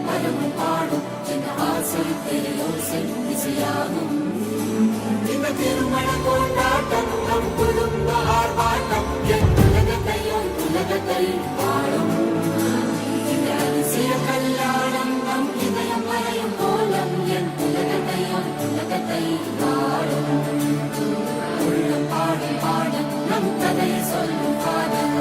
பலமும் பாடும் என் ஆசை பெரியோசை இசையாகும். இந்த திருமண கொண்டாட்டம் நம் குடும்ப ஆர்ப்பாட்டம் என் உலகத்தை பாடும். இந்த அதிசய கல்யாணம் நம் இதயம் வரையும் கோலம் என் உலகத்தை பாடும். உள்ள பாடும் பாடும் நம் கதையை சொல்லும் காதல்.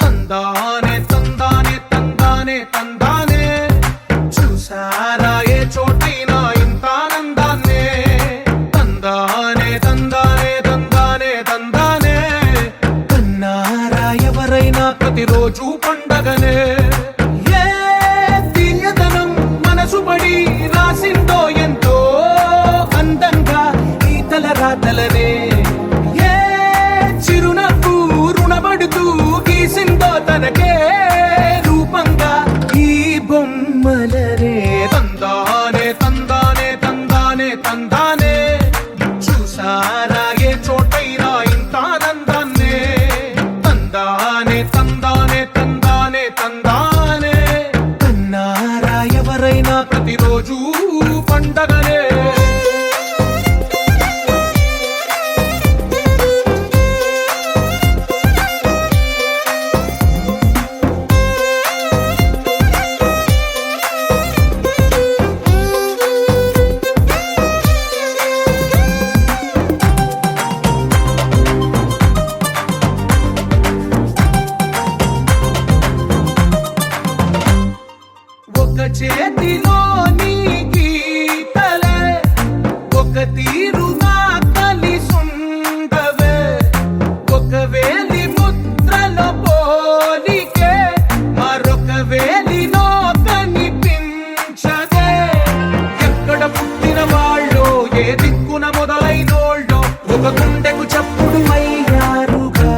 తందానే తందానే తందానే తందానే చూసారా ఏ చోటైనా ఇంత ఆనందాన్నే తందానే తందానే తందానే తందానే కన్నారా ఎవరైనా ప్రతిరోజు పండగనే ఏ తీయదనం మనసు పడి రాసిందో ఎంతో అందంగా ఈ తలరాతలనే ఏ చిరునవ్వు రుణపడుతూ గీసిందో తనకే రూపంగా ఈ బొమ్మలనే తందానే తందానే తందానే తందానే చూసారా ఏ చోటైనా ఇంత ఆనందాన్నే తందానే తందానే తందానే తందానే కన్నారా ఎవరైనా ప్రతిరోజు పండగనే చేతిలో నీ గీతలే ఒక తీరుగా కలిసుండవే ఒక వేలి ముద్రలో పోలికే మరొక వేలిలో కనిపించదే ఎక్కడ పుట్టిన వాళ్ళో ఏ దిక్కున మొదలైనోళ్ళో ఒక గుండెకు చప్పుడు అయ్యారుగా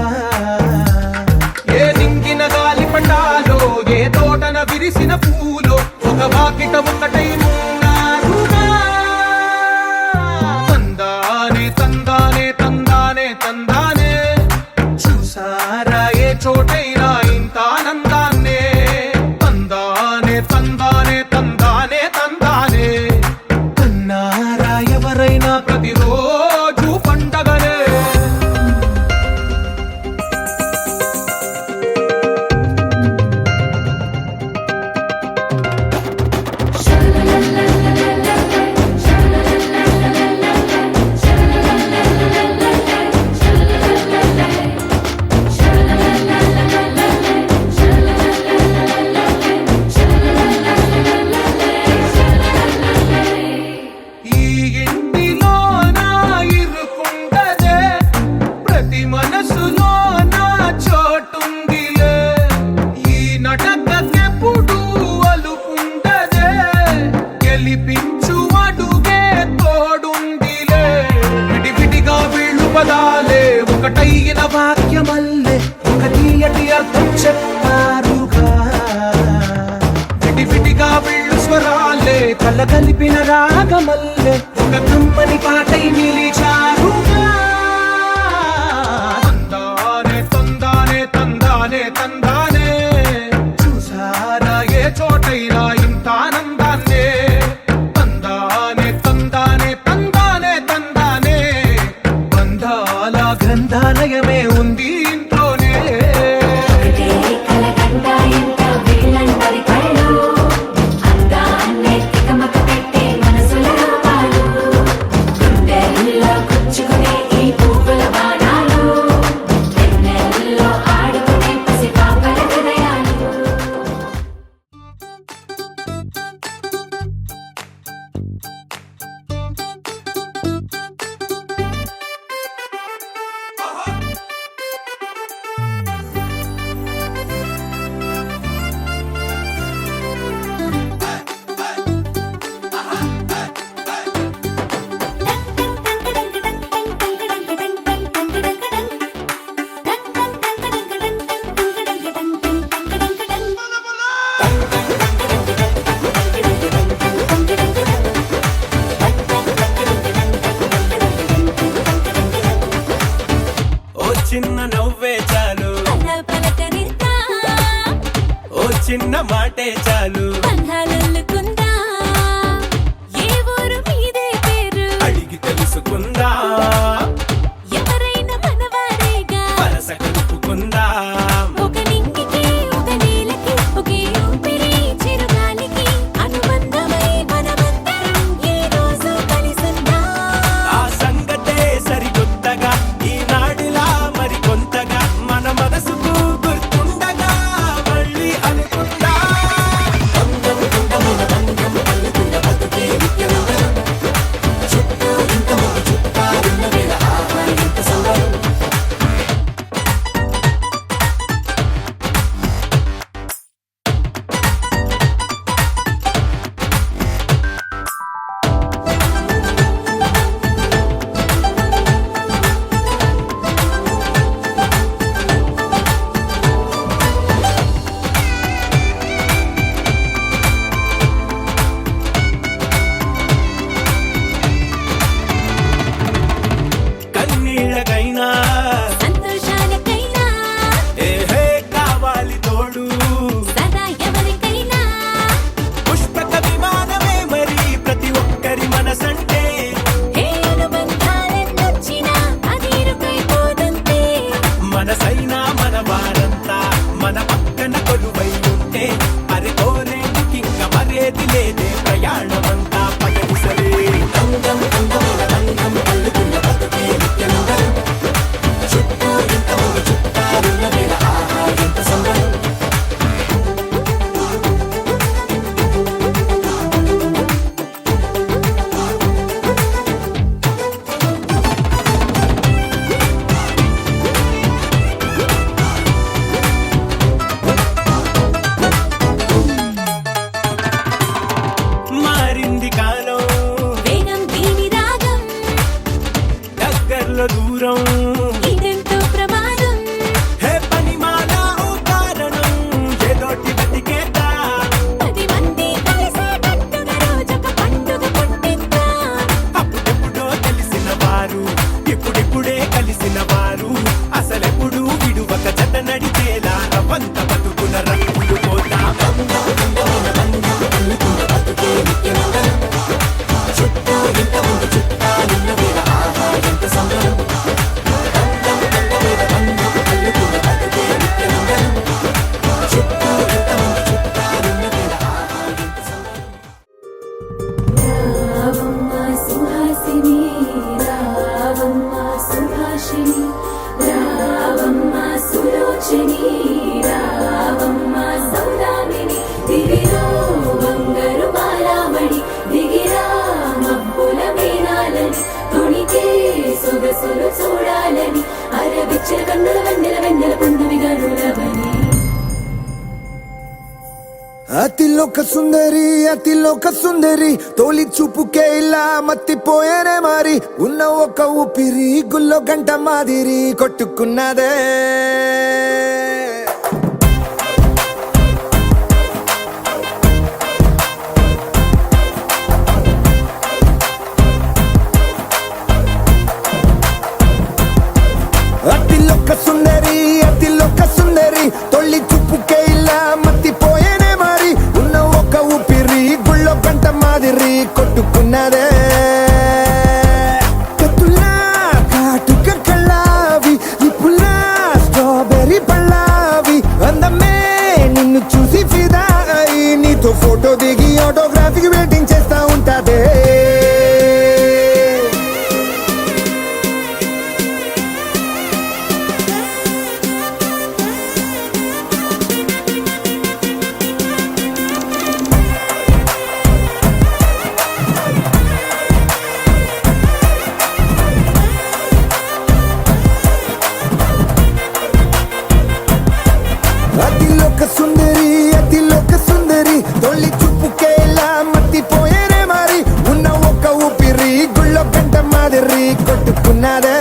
ఏ దింగిన గాలి పండాలో ఏ తోటన విరిసిన పూలో ఒక వాకిట ఒకటై ఉన్నారుగా తందానే తందానే తందానే తందానే చూసారా ఏ చోటైనా ఇంత ఆనందాన్నే తందానే తందానే తందానే తందానే కన్నారా ఎవరైనా ప్రతిరోజు పండగనే Sha వాక్యమల్లే ఒక తీయటి అర్థం చెప్పారుగా విడివిడిగా వీళ్ళు స్వరాలే కళ్ళ కలిపిన రాగమల్లే ఒక కమ్మని పాటై నిలిచారుగా తందానే తందానే తందానే తందానే చూసారా ఏ చోటైనా ఇంత ఆనందాన్నే తందానే తందానే తందానే తందానే బంధాల గ్రంథాలయమే ఉంది ఇంట్లోనే చిన్న నవ్వే చాలు ఓ చిన్న మాటే చాలు అడిగి తెలుసుకుందా వరస కలుపుకుందా ఆ సంగతే సరికొత్తగా ఈనాడిలా మరి కొంతగా మన మనసుకు గుర్తుండగా మళ్ళీ అనుకుందా కన్నీళ్ళకైనా ఏహే కావాలి తోడు పుష్పక విమానమే మరి ప్రతి ఒక్కరి మనసంటే మనసైనా మన వారంతా మన పక్కన కొలువై ఉంటే అరే కోరేందుకింక మరేది లేదే ప్రయాణమంతా పగలిసలే మారింది కాలం దగ్గరలో దూరం హే పనిమాల ఓ కారణం ఏదోటి బతికేద్దా అప్పుడెప్పుడో తెలిసిన వారు ఇప్పుడిప్పుడే కలిసిన వారు అసలెప్పుడు విడువక జత నడిచేలా రవంత బతుకుల రంగులు పోతా చూడాలని అరవిచ్చిన కన్నుల వెన్నెల వెన్నెల పున్నమిగా నులవని అతిలో లోక సుందరి అతిలోక సుందరి తోలి చూపుకే ఇలా మత్తిపోయేనే మారి ఉన్న ఒక ఊపిరి గుల్లో గంట మాదిరి కొట్టుకున్నదే అతిలోక సుందరి అతిలోక సుందరి తొలి చూపుకే ఇలా మత్తిపోయేనే మారి ఉన్న ఒక ఊపిరి గుళ్ళో గంట మాదిరి కొట్టుకున్నదే కత్తులా కాటుక కళ్ళావి ఇప్పులా స్ట్రాబెర్రీ పళ్ళావి అందమే నిన్ను చూసి ఫిదా అయి నీతో ఫోటో దిగి ఆటోగ్రాఫీకి వెయిటింగ్ చేస్తా ఉంటాదే అతిలోక సుందరి అతిలోక సుందరి తొలి చూపుకే ఇలా మత్తిపోయేనే మారి ఉన్న ఒక ఊపిరి గుళ్ళో గంట మాదిరి కొట్టుకున్నదే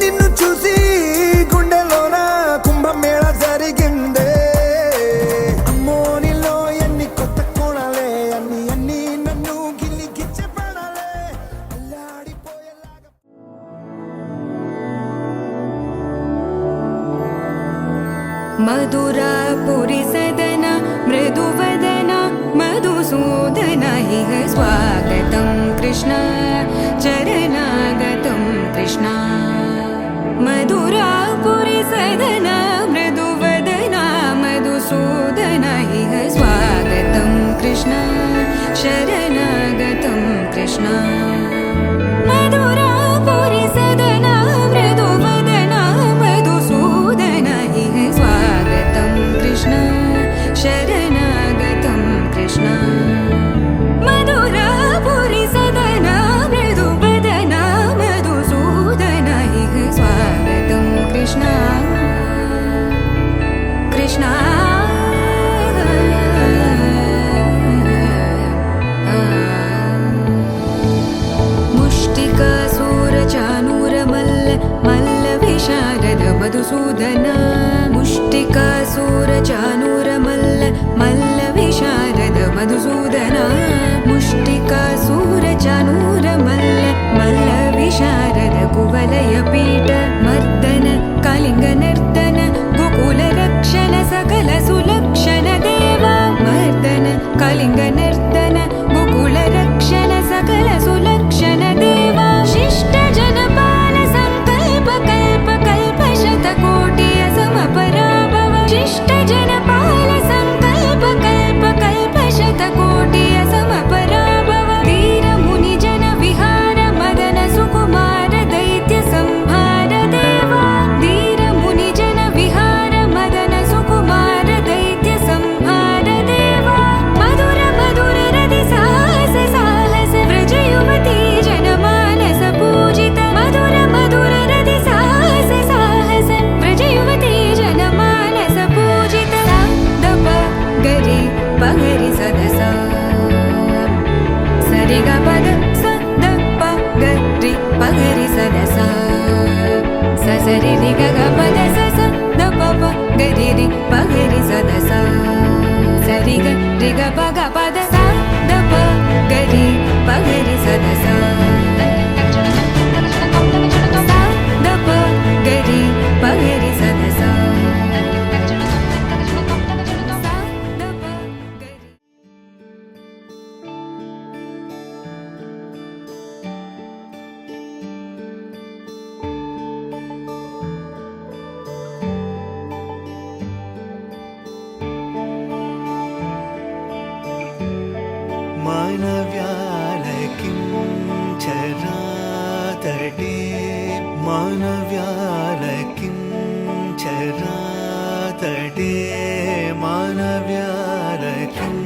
నిన్ను చూసి గుండెలోన కుంభమేళ జరిగిందే అమ్మో నీలో ఎన్ని కొత్త కోణాలే అన్ని అన్ని నన్ను గిల్లి గిచ్చే పడాలే అల్లాడిపోయేలాగా మధురాపురి సదన మృదువదన మధుసూదన ఇహ స్వాగతం కృష్ణ చరణాగతం కృష్ణ మధురాపురి సదన మృదువదన మధుసూదన ఇహ స్వాగతం కృష్ణ శరణాగతం కృష్ణ మధురాపురి సదన మృదువదన మధుసూదన ఇహ స్వాగతం కృష్ణ శరణాగతం కృష్ణ మధురాపురి సదన మృదువదన మధుసూదన ఇహ స్వాగతం కృష్ణ కృష్ణ ముష్టికాసూరచానూరమల్ల మల్ల విశారద మధుసూదన ముష్టికాసూరచానూరమల్ల మల్ల విశారద మధుసూదన ముష్టికాసూరచానూరమల్ల మల్ల విశారద కువలయ పీఠ మర్దన కళింగ నర్దన గోకుల రక్షణ సకల సులక్షణ దేవా మర్దన కళింగ నర్దన గోకుల రక్షణ సకల సులక్షణ దేవా శిష్ట జనపాల సంకల్ప కల్ప కల్ప శతకోటి అసమపరాభవ శిష్ట జనపాల సంకల్ప కల్ప కల్ప శతకోటి అసమపరాభవ వీర ముని జన విహార మదన సుకుమార దైత్య సంహార పద సా ద ప గరి పగరి సద సా సా ద ప గరి పగరి సద సా సా ద ప గరి మానవ్యాలకిం చరాతడే మానవ్యాలకిం చరాతడే మానవ్యాలకిం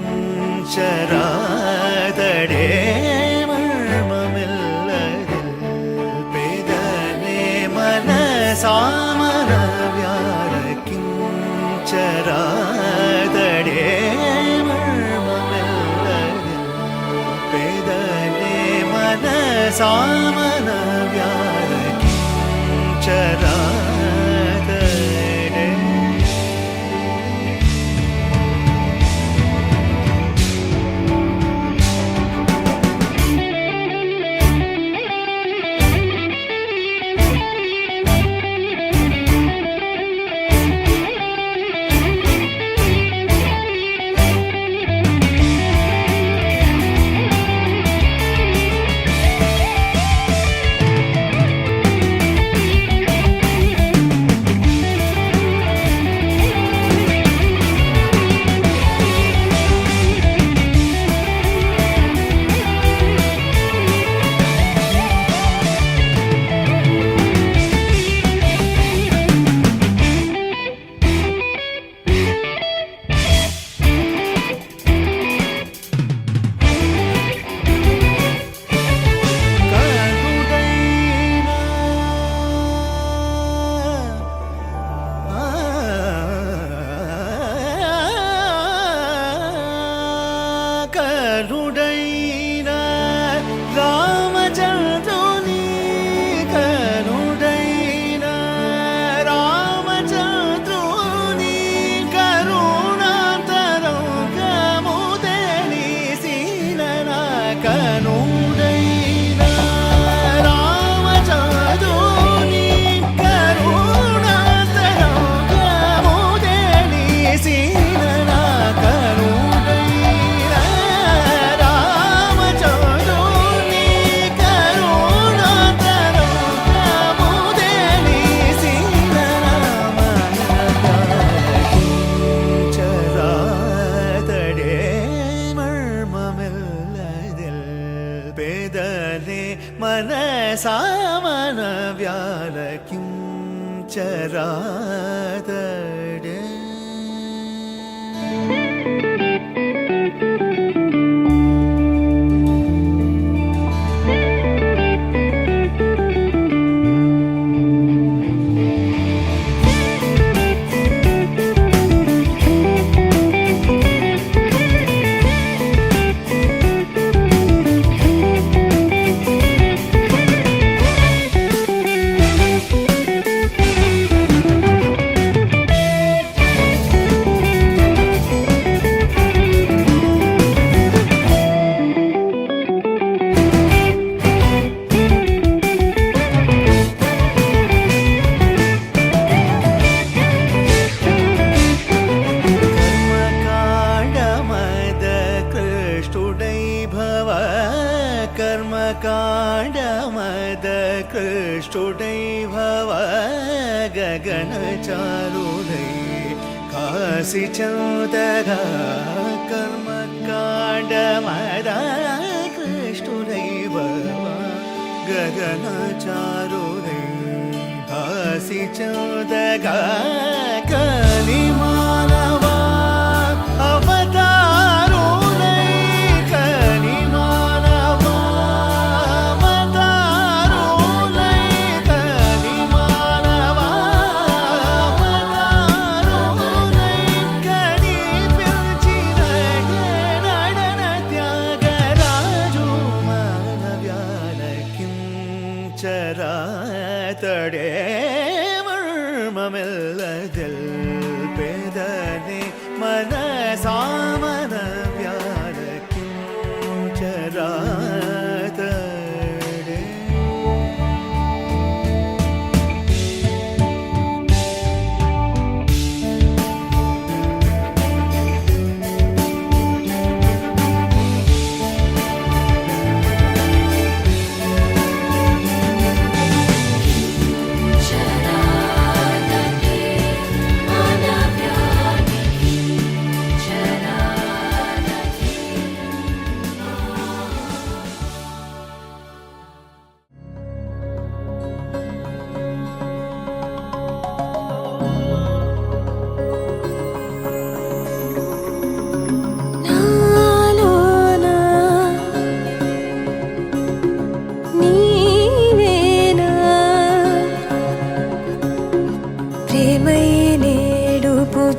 చరాతడే మర్మమిల్లదిల్ పేదనే మనసామనవ్యాలకిం చరాతడే సామన వ్యారకి చరాతడే కరుడైన రామచంద్రుని కరుడైన రామచంద్రుని కరుణాంతరంగము తెలిసిన కనుడైన రామచంద్రుని కరుణాంతరంగము తెలిసిన పేదనే మనసామన వ్యాలకిం చరాతడే कर्मकाण्डमद कृष्टुडै भव गगनचारुडै काशी चौदगा कर्मकाण्डमद कृष्टुडै भव गगनचारुडै काशी चौदगा कलिमानवा ചരാതടേ മർമമില്ലതിൽ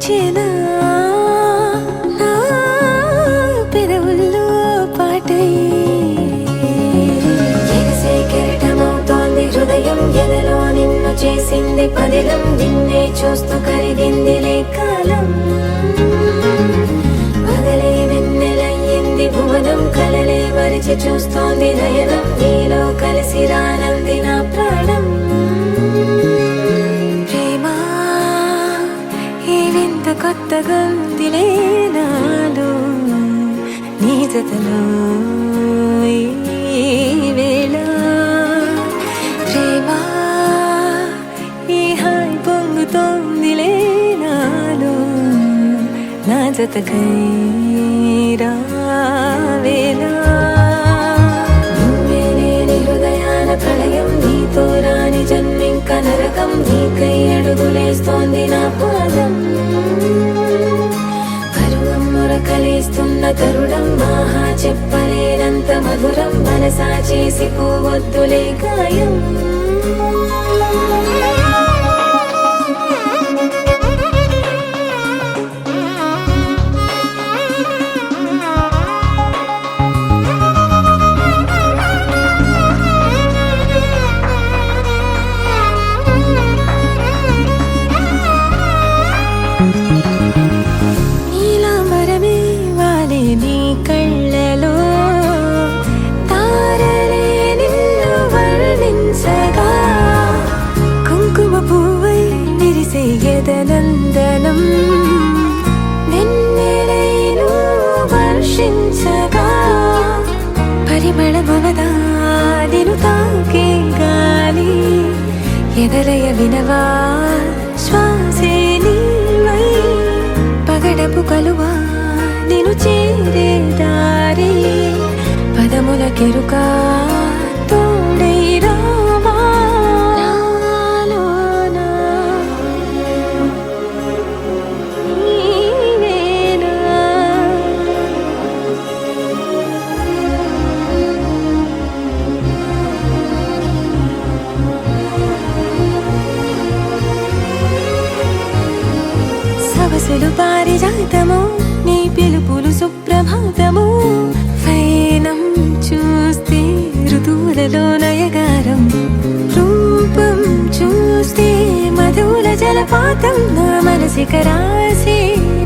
పిలిచేనా నా పెదవుల్లో పాటై ఎగసే కెరటమవుతోంది హృదయం ఎదలో నిన్ను చేసింది పదిలం నిన్నే చూస్తూ కరిగిందిలే కాలం పగలే వెన్నెలయ్యింది భువనం కలలే మరిచి చూస్తోంది నయనం నీలో కలిసి రానంది నా ప్రాణం ప్రేమ ఈ వింత కొత్తగా ఉందిలే నాలో నీ జతలో ఈ వేళ ప్రేమ ఈ హాయి పొంగుతోందిలే నాలో నా జతకై రావేలా నువ్వే లేని హృదయాల ప్రళయం నీతో రాని జన్మింక నరకం నీకై అడుగులేస్తోంది నా పాదం పరువం మురకలేస్తున్న తరుణం ఆహా చెప్పలేనంత మధురం మనసా చేసి పోవద్దులే గాయం నీలాంబరమే వాలే నీ కళ్ళలో తారలే నిన్ను వర్ణించగా కుంకుమ పువ్వై విరిసే ఎదనందనం వెన్నెలైను వర్షించగా పరిమళమవదా నిన్ను తాకే గాలి ఎదలయ వినవా శ్వాసే నీవై పగడపు కలువా నిన్ను చేరే దారి పదముల కెరుక తోడై రావా నాలోనా నీవేనా సవసులు పారిజాతము నీ పిలుపులు సుప్రభాతము ఫైనం చూస్తే ఋతువులలో నయగారం రూపం చూస్తే మధుల జలపాతం నా మనసిక రాసే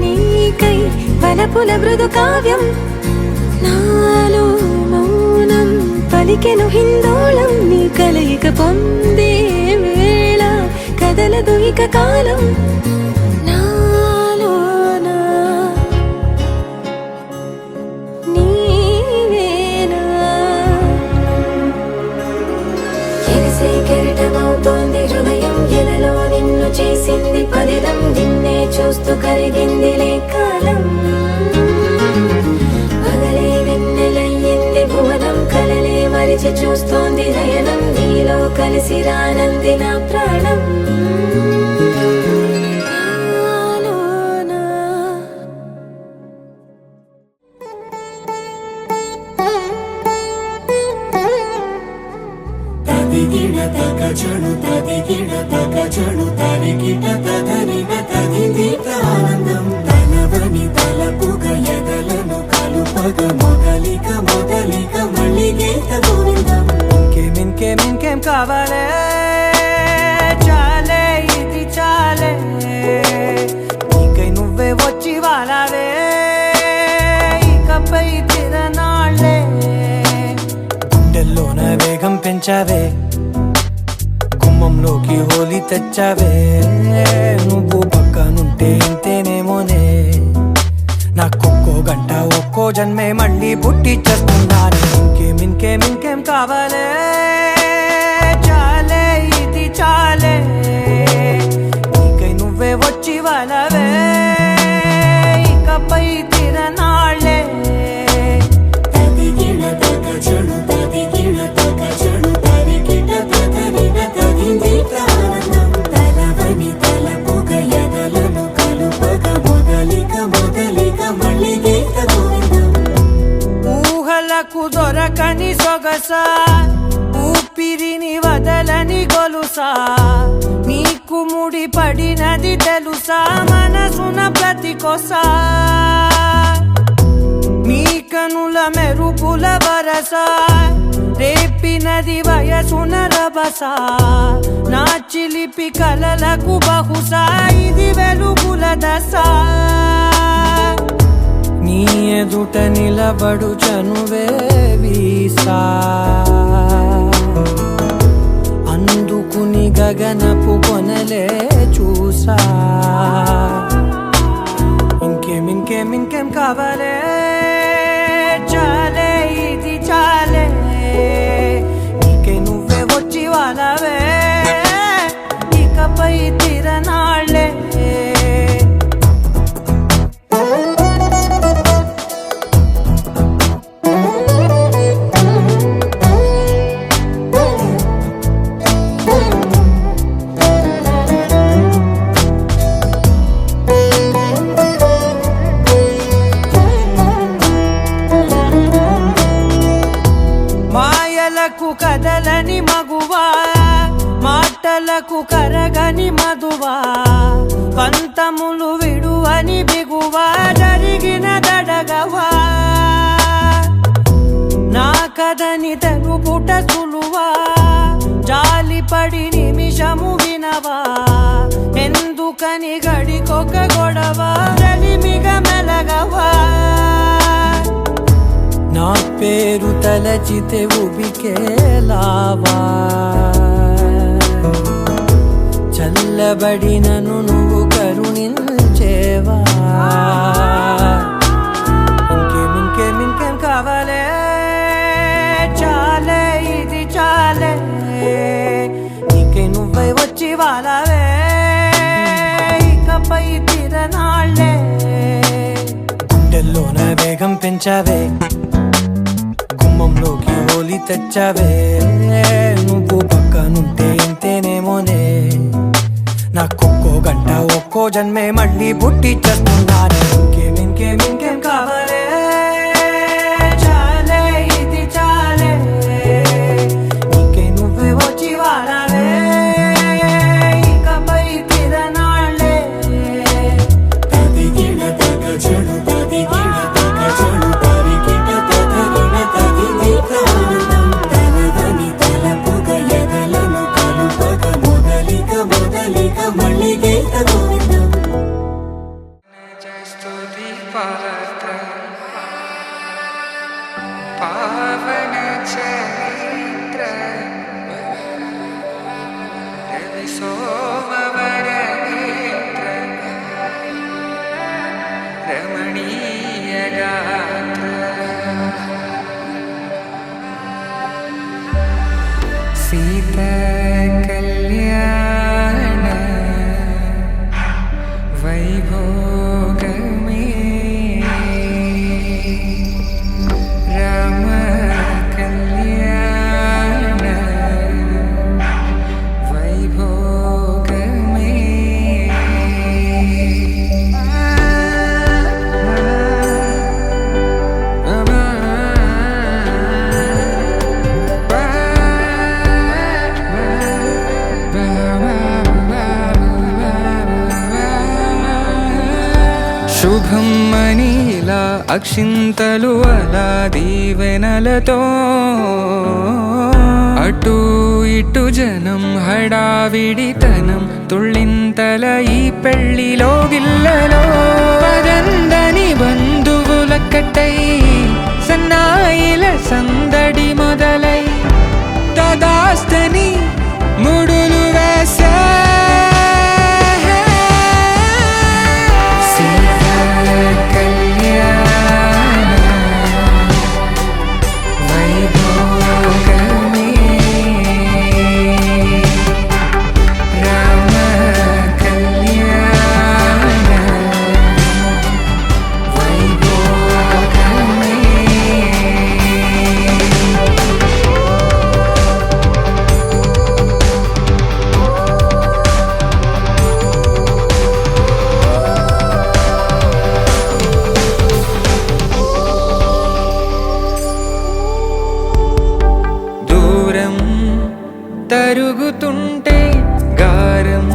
నీకై వలపుల మృదు కావ్యం నాలో మౌనం పలికెను హిందోళం నీ కలయిక పొందే వేళ కదలదు ఇక కాలం నాలోనా నీవేనా ఎగసే కెరటమవుతోంది హృదయం ఎదలో నిన్ను చేసింది పదిలం నిన్నే చూస్తూ కరిగిందిలే కాలం పగలే వెన్నెలయ్యింది భువనం కలలే మరిచి చూస్తోంది నయనం నీలో కలిసి రానంది నా ప్రాణం నాలోనా తదిగిడ తగచడు తదిగిడ తగచడు తరిగిట తదరిన తదిగిట ఆనందం తనవని తలపుగ ఎదలను కలుపగ మొదలిక మొదలిక మళ్ళీ గీత గోవిందం ఇంకేం కావాలే చాలే ఇది చాలే నీకై నువ్వే వచ్చి వాలావే ఇకపై తిరనాళ్ళే గుండెల్లోన వేగం పెంచావే గుమ్మంలోకి హోలీ తెచ్చావే నువ్వు పక్కనుంటే ఇంతేనేమోనే నాకొక్కో గంట ఒక్కో జన్మే మళ్ళీ పుట్టి చేస్తున్నాను ఇంకేం కావాలే చాలే ఇది చాలే నీకై నువ్వే వచ్చి వాలవే ఇకపై తిరనాళ్ళే తదిగిడ తగచడు తదిగిడ తగచడు తరిగిట తదరిన తదిగిట ఆనందం తనవని తలపుగ ఎదలను కలుపగ మొదలిక మొదలిక మళ్ళీ గీత గోవిందం ఊహలకు దొరకని సొగసా ఊపిరిని వదలని గొలుసా నీకు ముడి పడినది తెలుసా మనసున కొసా మీ కనుల మెరుపుల వరస రేపినది వయసున రభస నా చిలిపి కలలకు బహుశా ఇది వెలుగుల దశ నీ ఎదుట నిలబడు చనువే వీసా అందుకుని గగనపు కొనలే చూసా ఇంకేం కావాలే చాలే ఇది చాలే నీకే నువ్వే వచ్చి వాళ్ళవే ఇకపై తిరనాళ్ళే మాయలకు కదలని మగువా మాటలకు కరగని మధువా పంతములు విడువని బిగువా జరిగిన దడగవా నా కదని తెలుపుట సులువా జాలిపడి నిమిషము వినవా ఎందుకని గడికొక గొడవ రలిమిగ మెలగవా నా పేరు తలచితే ఉబికేలావా చల్లబడినను నువ్వు కరుణించేవా ఇంకేం కావాలే చాలే ఇది చాలే నీకే నువ్వై వచ్చి వాళ్ళవే ఇకపై తిరనాళ్ళే గుండెల్లోన వేగం పెంచావే గుమ్మంలోకి హోలీ తెచ్చావే నువ్వు పక్కనుంటే ఇంతేనేమోనే నాకొక్కో గంట ఒక్కో జన్మే మళ్ళీ పుట్టి చేస్తున్నానే ఇంకేం కావాలే చాలే ఇది చాలే నీకే నువ్వే వచ్చి వాడాలే ఇకపై తిరనాళ్ళే తదిగిన తగ చెడు తదిగిన తగ చెడు తరిగిన తగరిన తదిగిన ఆనందం తలదని తలపుగ ఎదలను కలుపగ మొదలిక మళ్ళీగీత గోవిందం స్తుతి పాత్ర పావన చరిత్ర రవి సోమవర నేత్ర రమణీయ గాత్ర సీత కళ్యాణ వైభోగమే రామ కళ్యాణ వైభోగమే శుభం మనీలా అక్షింతలు అలా దీవెనలతో అటు ఇటు జనం హడావిడితనం తుళ్ళింతల ఈ పెళ్లిలో గిల్లలో పదందని బంధువులక్కటై సన్నాయిల సందడి మొదలై తదాస్తని ముడులు వేసే తరుగుతుంటే గారం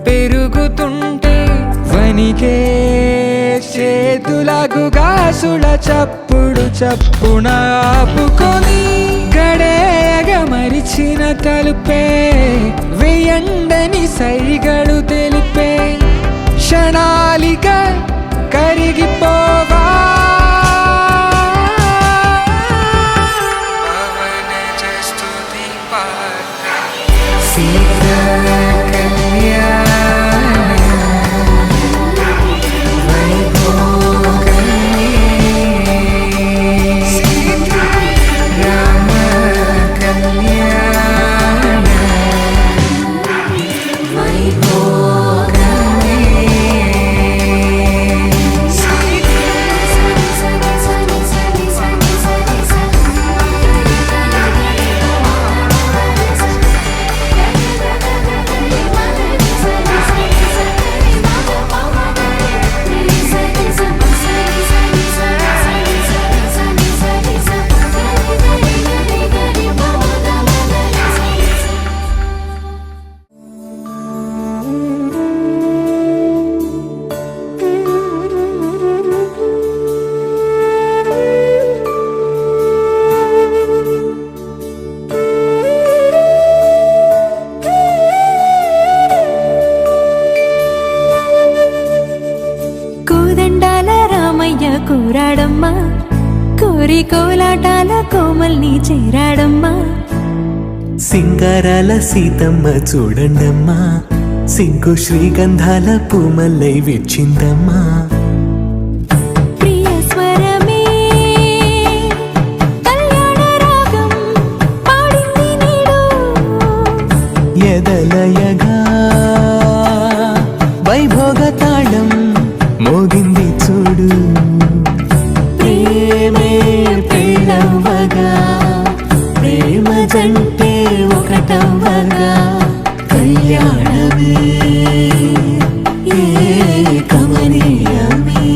పెరుగుతుంటే వనికే జగుగాసుల చప్పుడు చప్పున ఆపుకొని గడేయగ మరిచిన తలుపే వేయండని సైగడు తెలిపే క్షణాలిక కరిగిపోవా కూరాడమ్మా కోరి కోలాటాల కోమల్ని చేరాడమ్మా సింగారాల సీతమ్మ చూడండమ్మా సింగు శ్రీగంధాల పూమల్లై విచ్చిందమ్మా ప్రియ స్వరమే కళ్యాణ రాగం పాడింది నీడు ఎదలయగా వైభోగ తాళం మోగింది చూడు ప్రేమే పెళ్ళవ్వగా ప్రేమ జంటే ఒకటవ్వగా కళ్యాణమే కమనీయమే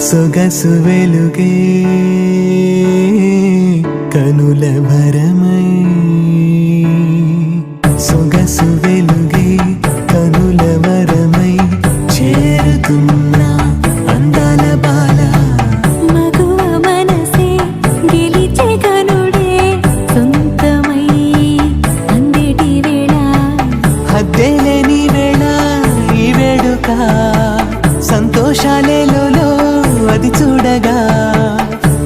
సొగసు వెలుగే కనుల భరమై సొగసు వెలుగే కనుల వరమై చేరుతున్నా అందాల బాల మగువ మనసే గెలిచే కనుడే సొంతమై అందేటి వేళ హద్దేలేని వేళ ఈ వేడుక సంతోషాలేలో అది చూడగా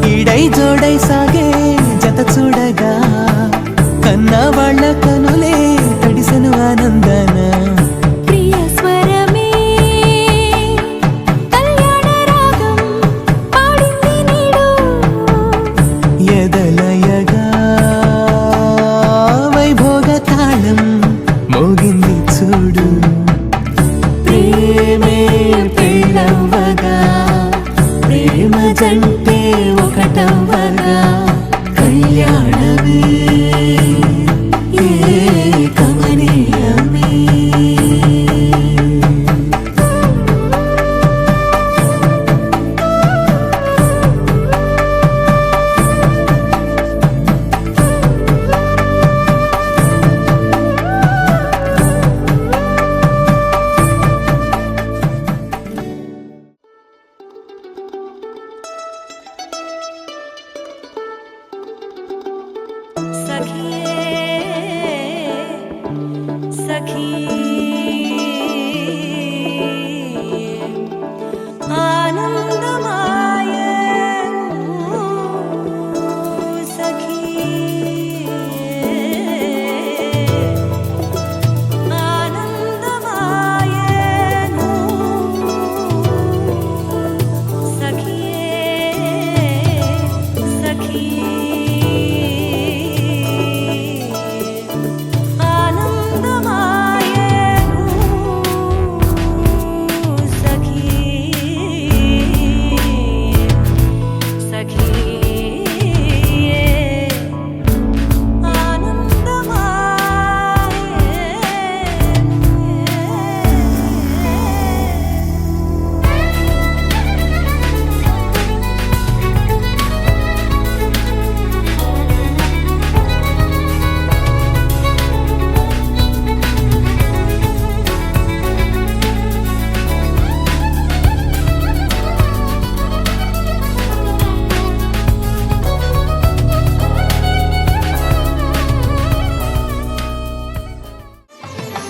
ఈడై జోడై సాగే జత చూడగా కన్నా వాళ్ళ కనులే తడిసెను ఆనందన ప్రియ స్వరమే కళ్యాణ రాగం పాడింది నీడు ఎదలయగా వైభోగ తాళం మోగింది చూడు ప్రేమే పెళ్ళవ్వగా ప్రేమ జంటే ఒకటవ్వగా కళ్యాణమే కమనీయమే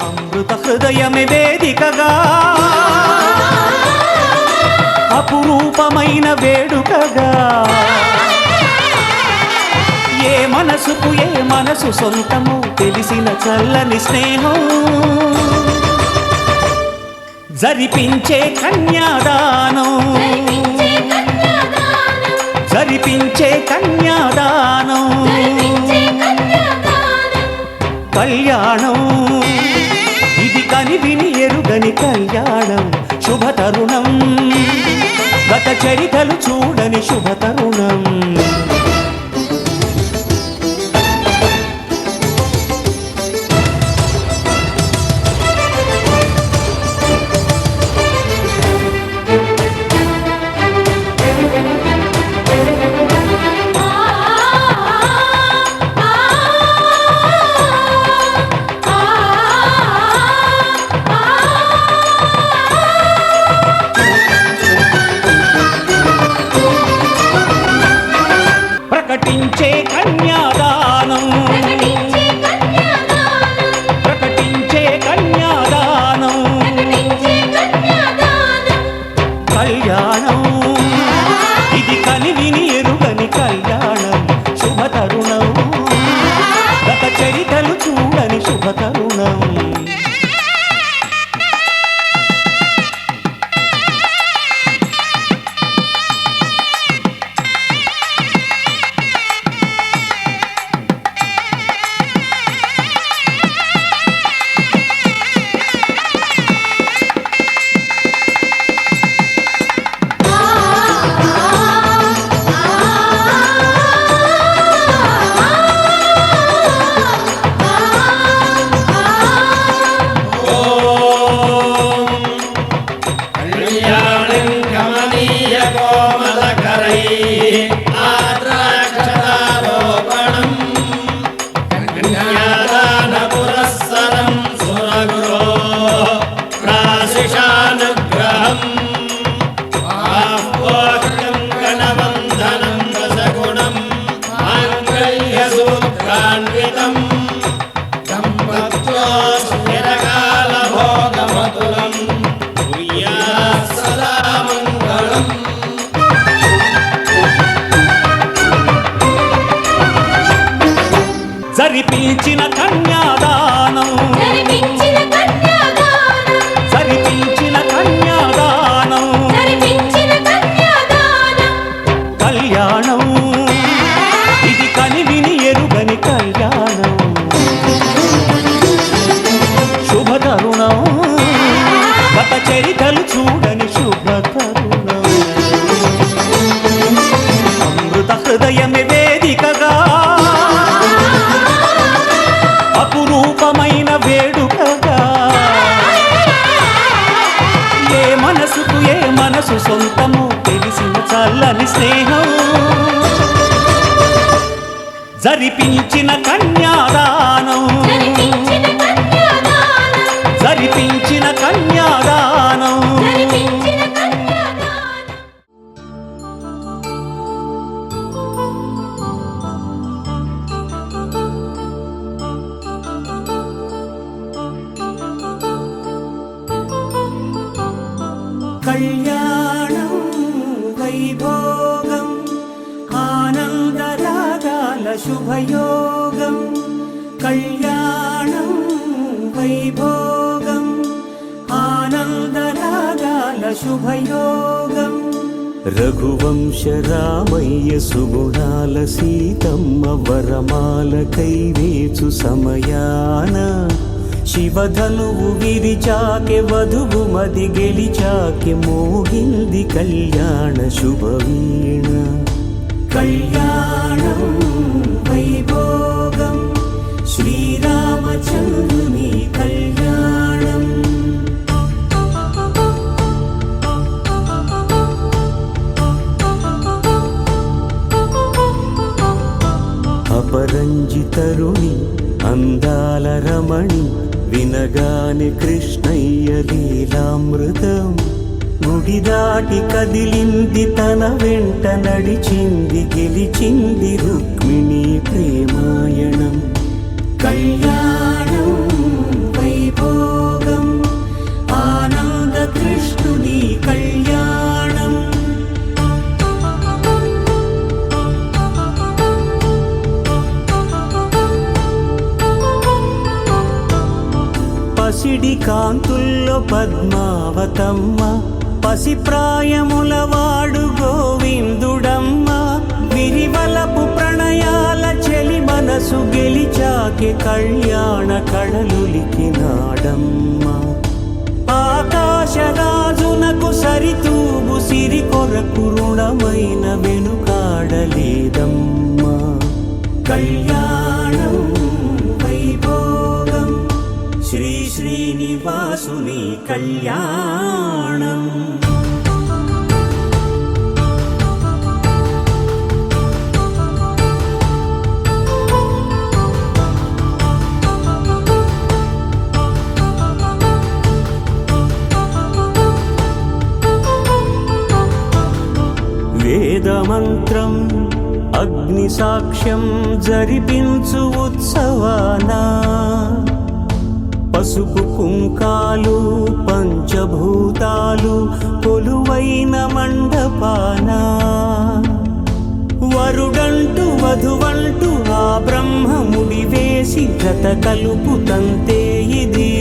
అమృత హృదయమే వేదికగా అపురూపమైన వేడుకగా ఏ మనసుకు ఏ మనసు సొంతము తెలిసిన చల్లని స్నేహం జరిపించే కన్యాదానం జరిపించే కన్యాదానం కళ్యాణం ఇది కనివిని ఎరుగని కళ్యాణం శుభతరుణం గత చరితలు చూడని శుభతరుణం ప్రకటించే కన్యాదానం ప్రకటించే కన్యాదానం కళ్యాణం ఇది కనివిని ఎరుగని కళ్యాణం శుభతరుణం గత చరితలు చూడని శుభతరుణం జరిపించిన కన్యాదానం జరిపించిన కన్యాదానం కళ్యాణం ఇది కనివిని ఎరుగని కళ్యాణం శుభతరుణం గత చరితలు చూడని శుభతరుణం అమృత హృదయమే వేదికగా అపురూపమైన వేడుకగా ఏ మనసుకు ఏ మనసు సొంతము తెలిసిన చల్లని స్నేహం జరిపించిన కన్యాదానం జరిపించిన కన్యాదానం కళ్యాణం వైభోగం ఆనందరాగాల శుభయోగం కళ్యాణం వైభోగం ఆనందరాగాల శుభయోగం రఘువంశ రామయ్య సుగుణాల సీతమ్మ వరమాల కైవేచు సమయాన శివధనువు విరిచాకె వధువు మది గెలిచాకె మోగింది కళ్యాణ శుభవీణ కళ్యాణం వైభోగం శ్రీరామచంద్రుని కళ్యాణం అపరంజి తరుణి అందాల రమణి వినగాని కృష్ణయ్య లీలామృతం గుడి దాటి కదిలింది తన వెంట నడిచింది గెలిచింది రుక్మిణి ప్రేమాయణం కళ్యాణం వైభవ పసిడి కాంతుల్లో పద్మావతమ్మ పసిప్రాయముల వాడు గోవిందుడమ్మ విరివలపు ప్రణయాల చెలి మనసు గెలిచాకే కళ్యాణ కళలులికినాడమ్మ ఆకాశరాజునకు సరితూగు సిరి కొరకు రుణమైన వెనుకాడలేదమ్మా కళ్యాణం వైభోగం శ్రీ శ్రీనివాసుని కళ్యాణం వేదమంత్రం అగ్ని సాక్ష్యం జరిపించు ఉత్సవానా పసుపు కుంకాలు పంచభూతాలు కొలువైన మండపాన వరుడంటూ వధువంటూ ఆ బ్రహ్మముడి వేసి జత కలుపుతంతే ఇది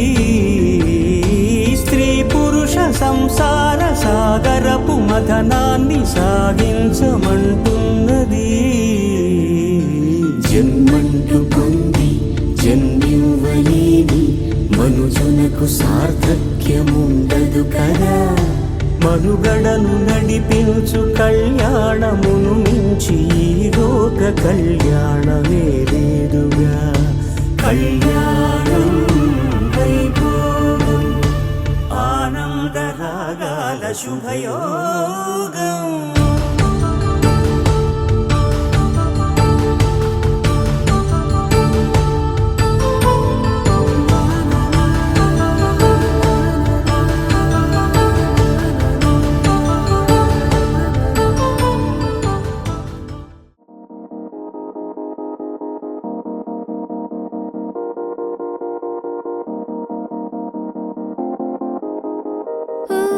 స్త్రీ పురుష సంసార సాగరపు మథనాన్ని సాగించమంటున్నది జన్మంటూ పొంది జన్మివ్వలేని మనుజునకు సార్థక్యముండదు కదా మనుగడను నడిపించు కళ్యాణమును మించి ఈ లోక కళ్యాణమే లేదుగా కళ్యాణం వైభోగం ఆనందరాగాల శుభయోగం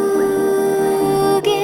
ఊగే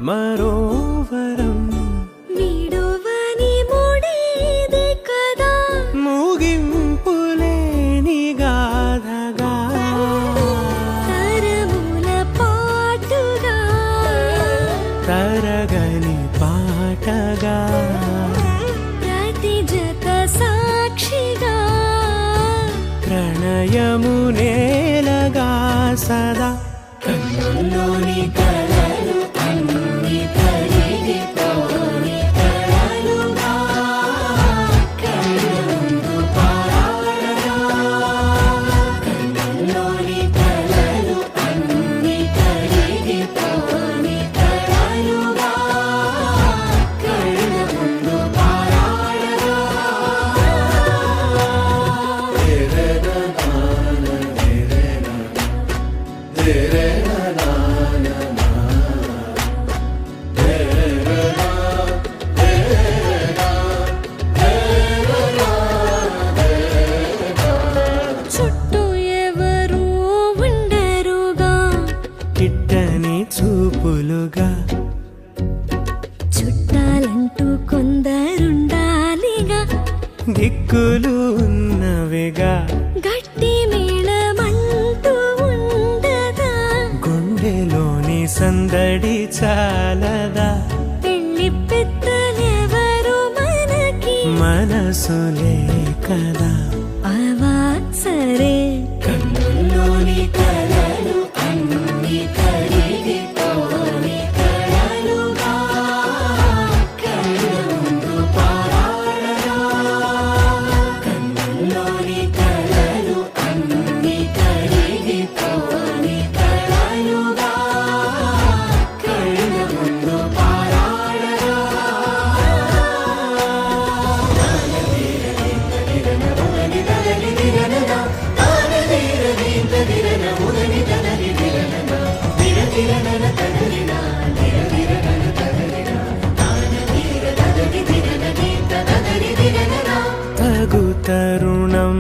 మరోవరం వీడోవని మూడేది కదా ముగింపులేని గాథగా తరముల పాటుగా తరగని పాటగా ప్రతి జత సాక్షిగా ప్రణయము నేలగా సదా కన్నుల్లోని కలలు అన్ని కరిగిపోని కలలుగా కళ్ళుందు పారాడగా కన్నుల్లోని కలలు అన్ని కరిగిపోని కలలుగా కళ్ళుందు పారాడగా చుట్టూ ఎవరు ఉండరుగా కిట్టని చూపులుగా చుట్టాలంటూ కొందరుండాలిగా దిక్కులు ఉన్నవిగా గట్టి మేళమంటూ ఉండదా గుండెలోని సందడి చాలదా పెళ్లి పెద్దలెవరు మనకి మనసులే కదా అవా సరే కన్నుల్లోని కలలు అన్ని కరిగిపోని కలలుగా కళ్ళుందు పారాడగా కన్నుల్లోని కలలు అన్ని కరిగిపోని కలలుగా కళ్ళుందు పారాడగా తగు తరుణం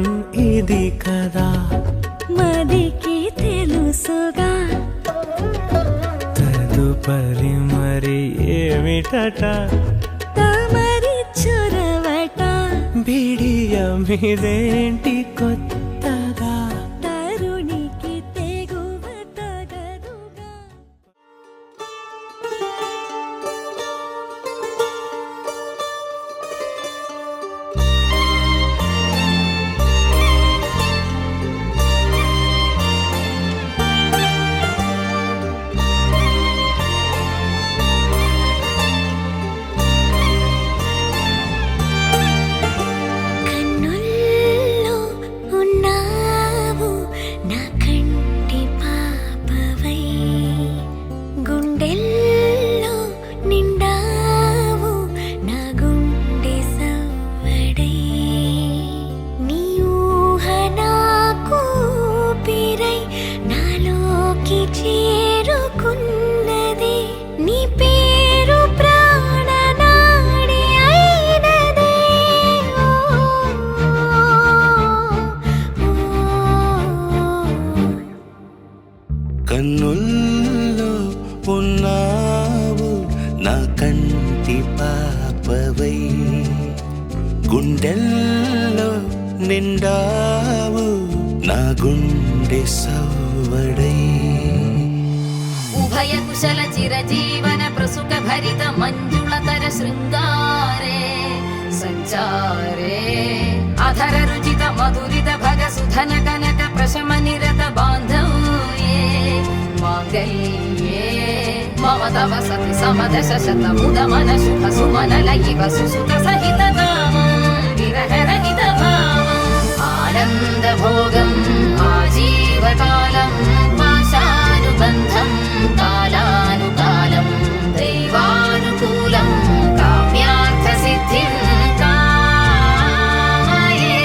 ఇది కదా మదికి తెలుసుగా తదుపరి మరి ఏమిటట తమరి చొరవట బిడియమిదేంటి కొత్తగా తరుణికి తెగువ తగదుగా కన్నుల్లో ఉన్నావు నా కంటి పాపవై గుండెల్లో నిండావు నా గుండె సవ్వడై నీ ఊహ నాకు ఊపిరై నాలోకి చేరుకున్నది నీ పేరు ప్రాణనాడి అయినదే కన్నుల్లో ఉన్నావు నా కంటి పాపవై గుండెల్లో నిండావు నా గుండె సవ్వడై ఉభయ కుశల చిరజీవన ప్రసుక భరిత మంజుళతర శృంగారే సంచారే అధర రుచిత మధురిత భగ సుధన కనక ప్రశమ నిరత బాంధవ్యే మాంగళ్యే మమ తవ సతి సమదశ శత ముద మన శుభ సుమన లయివ సుసుత సహిత కామం విరహరహిత భావం ఆనంద భోగం ఆజీవకాలం పాశానుబంధం కాలానుకాలం దైవానుకూలం కామ్యార్థ సిద్ధిం కామయే.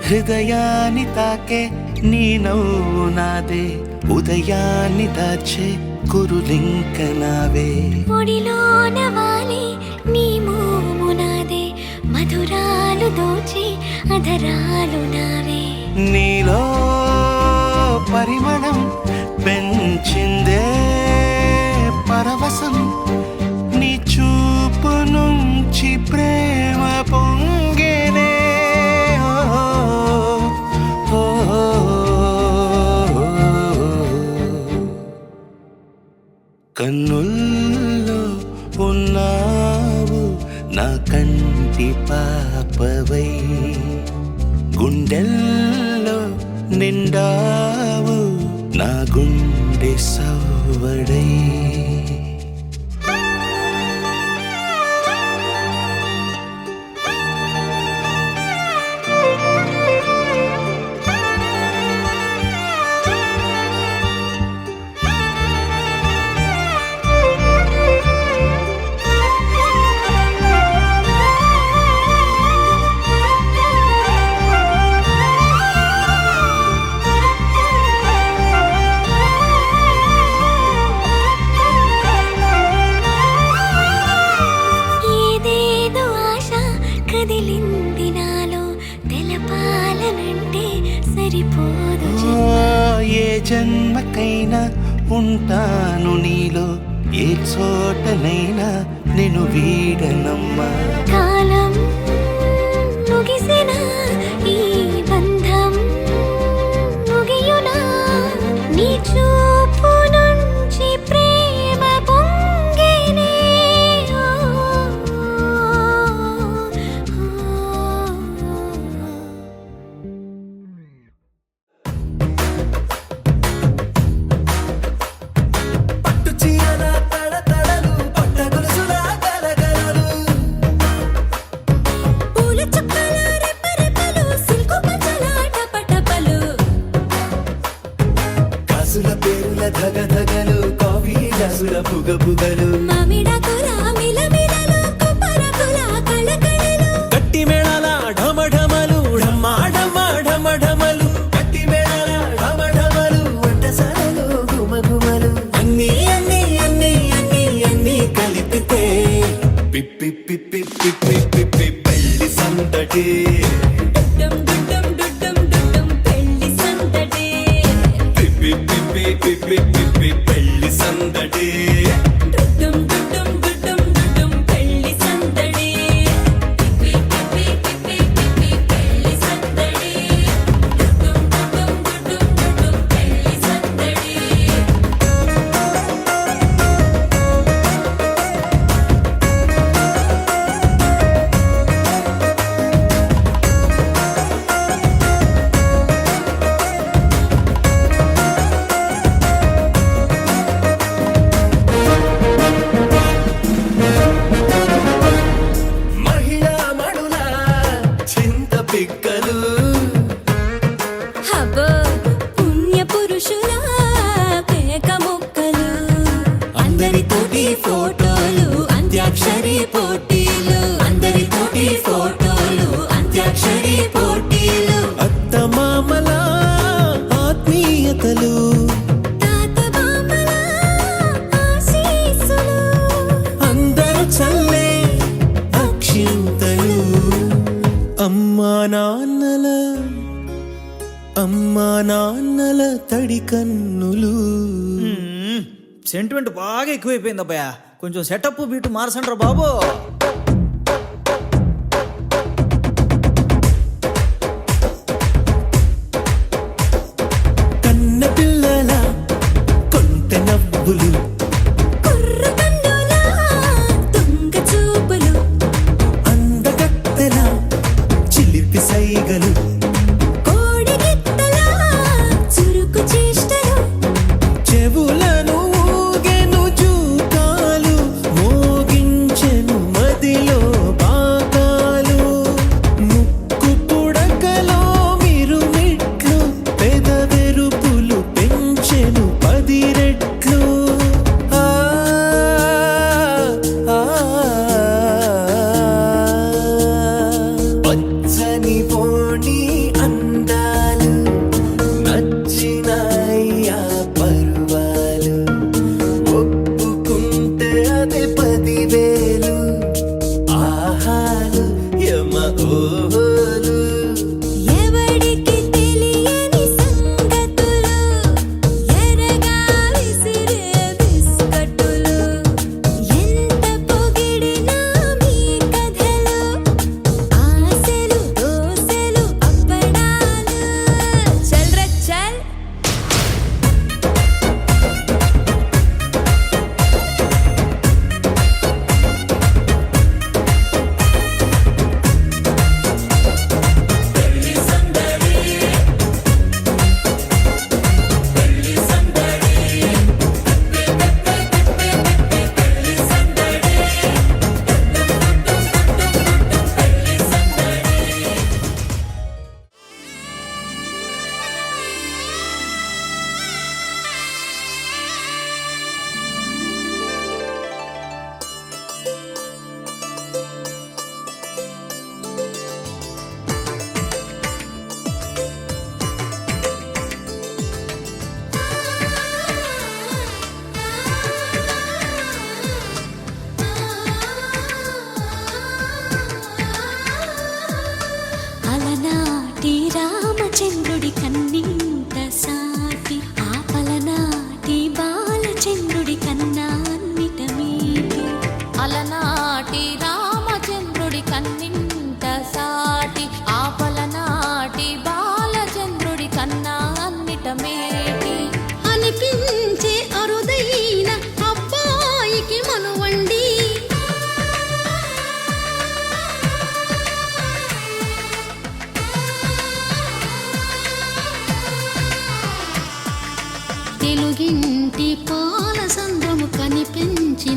హృదయాన్ని తాకే నీ నవ్వు నాదే ఉదయాన్ని దాచే కురులింక నావే ఒడిలోన వాలి నీ మోము నాదే మధురాలు దోచి అధరాలు నావే నీలో పరిమళం పెంచిందే పర కోసం నీ చూపు నుంచి ప్రేమ పొంగేనే కన్నుల్లో ఉన్నావు నా కంటి పాపవై గుండెల్లో నిండావు నా గుండె సవ్వడై ఏదేదో ఆశ కదిలింది నాలో తెలపాలనంటే సరిపోదు ఏ జన్మకైనా ఉంటాను నీలో ఏ చోటనైనా నేను వీడనమ్మా కాలం ముగిసిన ఈ బంధం ముగియునా నీ చూపు నుంచి ప్రేమ పొంగేనే పూల చుక్కల రెప్పరెప్పలు సిల్కు పచ్చల టపటపలు కాసుల పేరుల ధగధగలు కాఫీ గ్లాసుల పుగపుగలు మామిడాకుల మిలమిలలు కొప్పరకుల కళకళలు గట్టి మేళాల ఢమఢమలు ఢమ్మా ఢమ్మా ఢమఢమలు గట్టి మేళాల ఢమఢమలు వంటసాలలో గుమగుమలు అన్నీ అన్నీ అన్నీ అన్నీ అన్నీ కలిపితే పిప్పి పిప్పి పిప్పి పిప్పి పెళ్లి సందడి డుడ్డం డుడ్డం డుడ్డం డుడ్డం పెళ్లి సందడి పిప్పి పిప్పి పిప్పి పిప్పి పెళ్లి సందడి డుడ్డం డుడ్డం డుడ్డం డుడ్డం పెళ్లి సందడి పిప్పి పిప్పి పిప్పి పిప్పి పెళ్లి సందడి డుడ్డం డుడ్డం డుడ్డం డుడ్డం పెళ్లి సందడి మహిళా మణుల చింత పిక్కలు హబ్బో పుణ్య పురుషుల పేక ముక్కలు అందరితోటి ఫోటోలు అంత్యాక్షరి పోటీలు అందరితోటి ఫోటోలు అంత్యాక్షరి పోటీలు అత్త మామల ఆత్మీయతలు తాత బామ్మల ఆశీస్సులు అందరూ చల్లే అక్షింతలు అమ్మా నాన్నల తడి కన్నులు సెంటిమెంట్ బాగా ఎక్కువైపోయింది అబ్బాయ కొంచెం సెటప్ బీటు మార్చండ్రా బాబు కన్న పిల్లల కొంత నవ్వులు కుర్ర కన్నుల దొంగ చూపులు అందగత్తెల చిలిపి సైగలు కోడి గిత్తల చురుకు చేష్టలు చెవులను ఊగెను జూకాలు మోగించెను మదిలో బాగాలు ముక్కు పుడకలో మిరుమిట్లు పెదవెరుపులు పెంచెను 10 రెట్లు ఆ ఆ, పచ్చని పోనీ అందాలు నచ్చినాయ్యా పరువాలు ఒప్పుకుంటే అదే 10,000 ఆహాలు యమ ఓహోలు ఎవడికి తెలియని సంగతులు ఎరగా విసి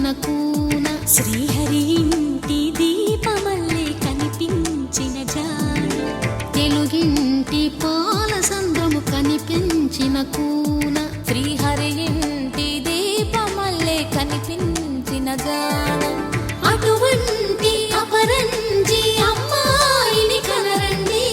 కనిపించిన కూన శ్రీహరి ఇంటి దీపమల్లే కనిపించిన జాడ తెలుగింటి పాల సంద్రము కనిపించిన కూన శ్రీహరి ఇంటి దీపమల్లే కనిపించిన జాడ అటువంటి అపరంజి అమ్మాయిని కనరండి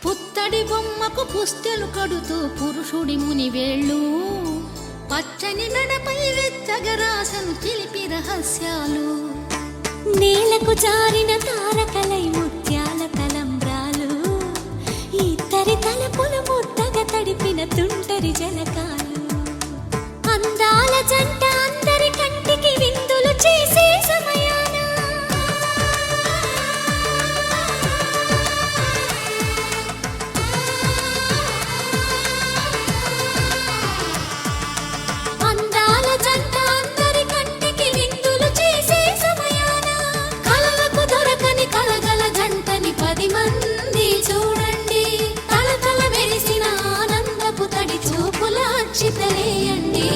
పుత్తడి బొమ్మకు పుస్తెలు కడుతూ పురుషుడి ముని వేళ్ళు పచ్చని నడపై వెచ్చగరాసను చిలిపి రహస్యాలు నేలకు జారిన తారకలై ముత్యాల తలంబ్రాలు ఇద్దరి తలపులు ముద్దగా తడిపిన తుంటరి జలకాలు అందాల జంట అందరి కంటికి విందులు చేసే సమయాన అందాల జంట అందరి కంటికి విందులు చేసే సమయాన కలలకు దొరకని కలగల జంటని 10 మంది చూడండి తలతల మెరిసిన ఆనందపు తడి చూపుల అక్షితలేయండి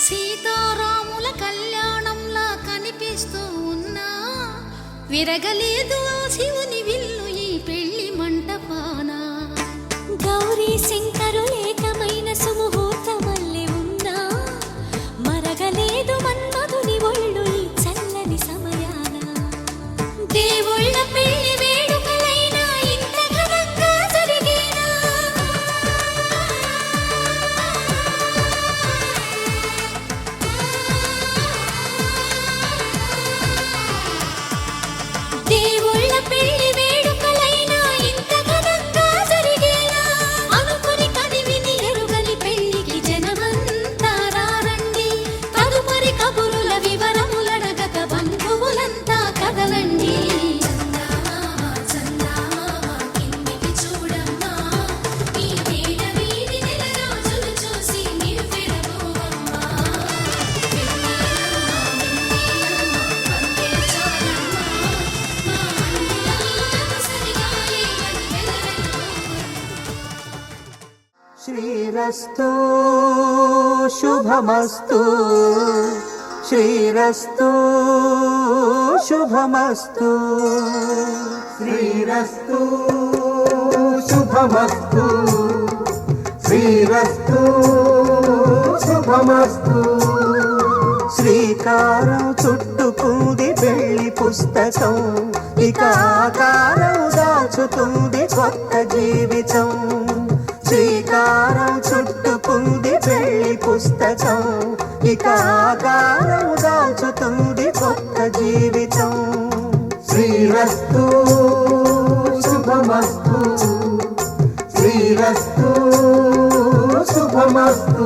సీతారాముల కళ్యాణంలా కనిపిస్తూ ఉన్నా విరగలేదు ఆ శివుని విల్లు ఈ పెళ్లి మంటపాన గౌరీ శంకరులేకమైన సుముహూర్తమల్లె ఉన్నా మరగలేదు మన్మధుని ఒళ్ళు ఈ చల్లని సమయాన దేవుళ్ళ పెళ్లి వేడుకలైనా ఇంత ఘనంగా జరిగేనా దేవుళ్ళ పెళ్లి వేడుకలైనా ఇంత ఘనంగా జరిగేనా అనుకుని కదివిని ఎరుగని పెళ్లికి జనమంతా రారండి తదుపరి కబురుల వివరములడగక బంధువులంతా కదలండి కిందికి చూడమ్మా ఈ వేళ వీధి నెల రోజులు చూసి నీవు విరబోవమ్మా శ్రీరస్తు శుభమస్తు శ్రీరస్తు శుభమస్తు శ్రీరస్తు శుభమస్తు శ్రీరస్తు శుభమస్తు శ్రీకారం చుట్టుకుంది పెళ్లి పుస్తకం ఇక ఆకారం దాచుతుంది కొత్త జీవితం శ్రీకారం చుట్టుకుంది పెళ్లి పుస్తకం ఇక ఆకారం దాచుతుంది కొత్త జీవితం శ్రీరస్తు శుభమస్తు శ్రీరస్తు శుభమస్తు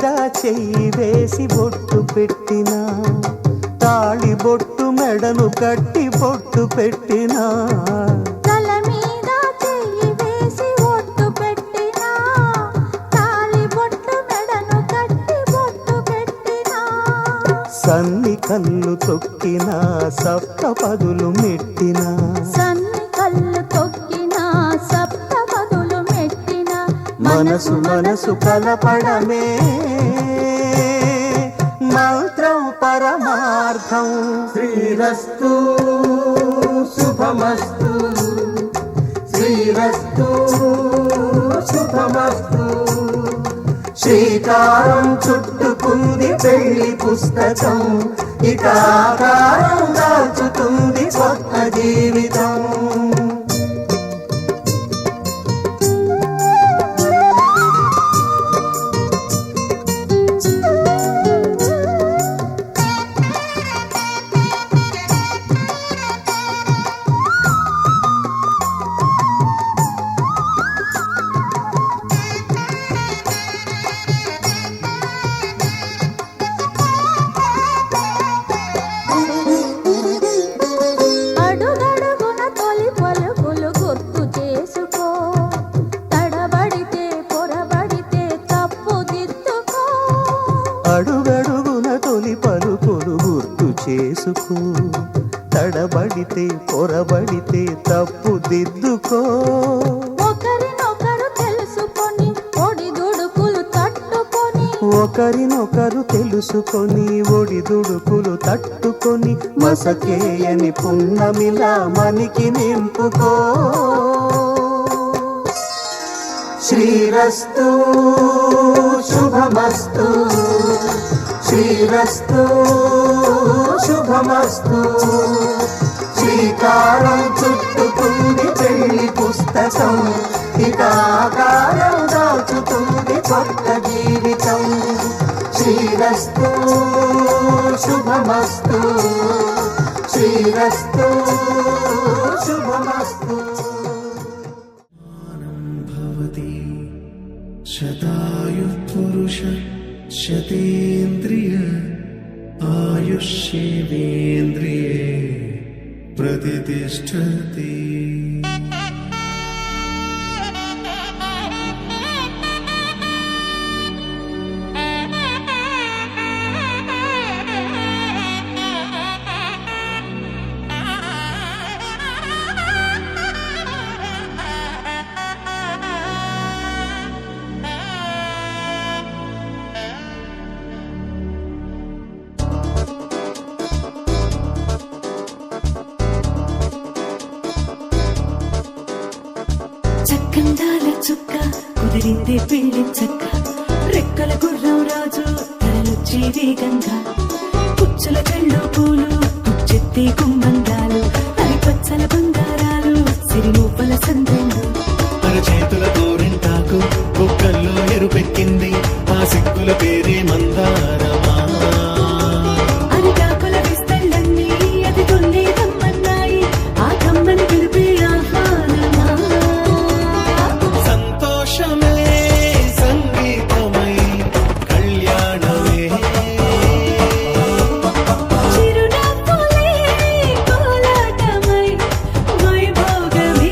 మీద చెయ్యి వేసి బొట్టు పెట్టినా తాళి బొట్టు మెడను కట్టి బొట్టు పెట్టినా తల మీద చెయ్యి వేసి ఒట్టు పెట్టినా తాళి బొట్టు మెడను కట్టి బొట్టు పెట్టినా సన్ని కళ్ళు తొక్కినా సప్త పదులు మెట్టినా సన్ని కళ్ళు తొక్కినా సప్త పదులు మెట్టినా మనసు మనసు కలపడమే మంత్రం పరమార్థం శ్రీరస్తు శుభమస్తు శ్రీరస్తు శుభమస్తు శ్రీకారం చుట్టుకుంది పెళ్లి పుస్తకం ఇక ఆకారం దాచుతుంది కొత్త జీవితం అడుగడుగున తొలి పలుకులు గుర్తు చేసుకో తడబడితే పొరబడితే తప్పు దిద్దుకో అడుగడుగున తొలి పలుకులు గుర్తు చేసుకో తడబడితే పొరబడితే తప్పు దిద్దుకో ఒకరినొకరు తెలుసుకొని ఒడిదుడుకులు తట్టుకొని ఒకరినొకరు తెలుసుకొని ఒడిదుడుకులు తట్టుకొని మసకేయని పున్నమిలా మనికి నింపుకో శ్రీరస్తు శుభమస్తు శ్రీరస్తు శుభమస్తు శ్రీకారం చుట్టుకుంది పెళ్లి పుస్తకం ఇక ఆకారం దాచుతుంది కొత్త జీవితం శ్రీరస్తు శుభమస్తు శ్రీరస్తు శుభమస్తు భవతి శతాయుః పురుష శతేంద్రియ ఆయుష్యేవేంద్రియే ప్రతిష్టతి చక్కందాల చుక్క కుదిరిందే పెళ్లి చక్క రెక్కల గుర్రం రాజు తరలొచ్చే వేగంగా పుచ్చుల కళ్ళు పూలు పుచ్చెత్తే గుమ్మందాలు అవి పచ్చల బంగారాలు సిరిమూపల సందెండు అరచేతుల గోరింటాకు బొక్కల్లో ఎరుపెక్కింది ఆ సిక్కుల పేరే మందారమా అరిటాకుల విస్తళ్ళన్నీ అది కొన్నే కమ్మన్నాయి ఆ కమ్మని పిలిపే ఆహ్వానమా సంతోషమే సంగీతమై కళ్యాణమే చిరునవ్వులే కోలాటమై వైభోగమే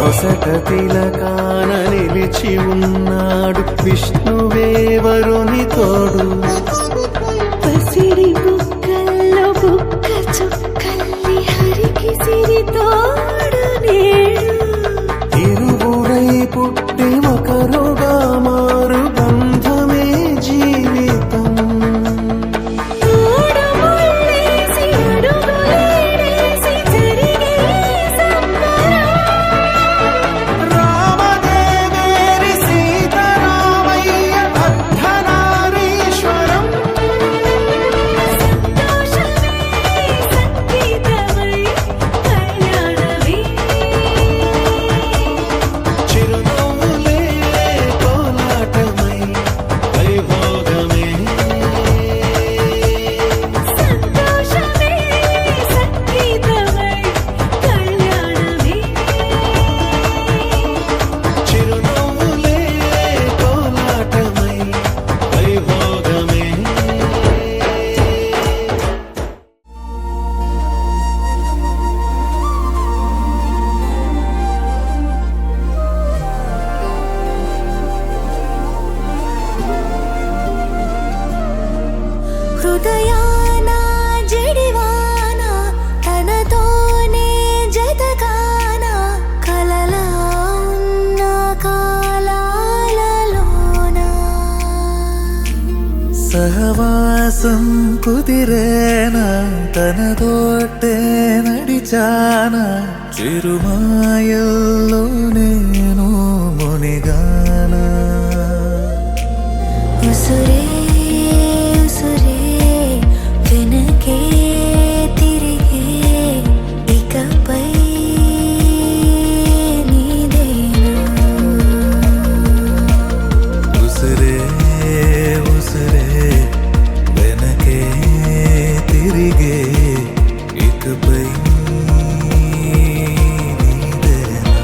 నొసట తిలకాన నిలిచి ఉన్నాడు విష్ణువే వరుని తోడు. పసిడి బుక్కల్లో బుక్క చుక్కల్లి హరికి సిరి తోడు నేడు. ఇరువురై పుట్టి ఒకరుగా మారు బంధమే జీవితం. తోడు ముళ్ళేసి అడుగులేసి జరిగే సంబరం. రామదేవేరి సీతారామయ్య అర్ధనారీశ్వరం. సంతోషమే సంగీతమై కళ్యాణమే. చిరునవ్వులే కోలాటమై వైభోగమే. సంతోషమే సంగీతమై కళ్యాణమే. చిరునవ్వులే కోలాటమై వైభోగమే. హృదయాన జడివాన తనతోనే జతకాన కలలా ఉన్న కాలాలలోన. సహవాసం కుదిరేనా తనతోటే నడిచానా చిరుమాయల్లో నేను మునిగానా. ఉసురే ఉసురే వెనకే తిరిగే ఇకపై నీదేనా. ఉసిరే ఉసిరే వెనకే తిరిగే ఇకపై నీదేనా.